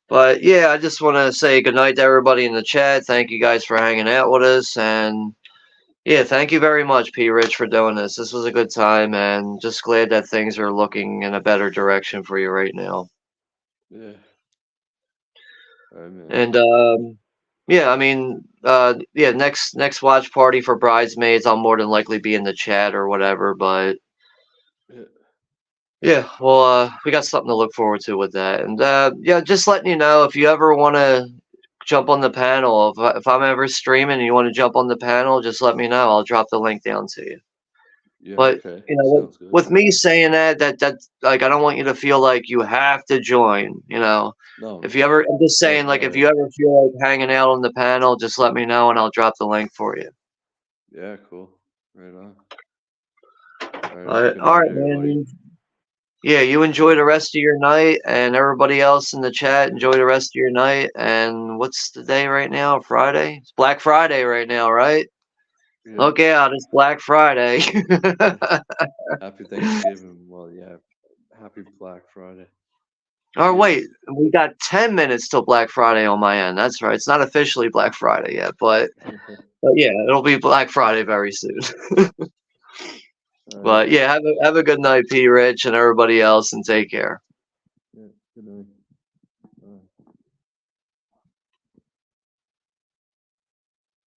But yeah, I just want to say goodnight to everybody in the chat. Thank you guys for hanging out with us. And yeah, thank you very much, P. Rich, for doing this. This was a good time, and just glad that things are looking in a better direction for you right now. Yeah. Alright, man. And yeah, I mean, yeah, next watch party for bridesmaids, I'll more than likely be in the chat or whatever. But Yeah. yeah, well, we got something to look forward to with that. And yeah, just letting you know if you ever want to jump on the panel, if I'm ever streaming and you want to jump on the panel, just let me know. I'll drop the link down to you. Yeah, But okay. with, Sounds good. me saying that like I don't want you to feel like you have to join. No, If you no. ever, I'm just saying But like if you ever feel like hanging out on the panel, just let me know and I'll drop the link for you. yeah, cool. Right on. Alright, good All night right, everybody. man. Yeah, you enjoy Alright. the rest of your night, and everybody else in the chat enjoy the rest of your night. And what's the day right now? Friday? It's Black Friday right now, right? Yeah. Look out, it's Black Friday. Happy Thanksgiving. Well, yeah. Happy Black Friday. Or Yeah. wait, we got 10 minutes till Black Friday on my end. That's right. It's not officially Black Friday yet, but But yeah, it'll be Black Friday very soon. All right. But yeah, have a good night, P. Rich, and everybody else, and take care. Yeah, good night.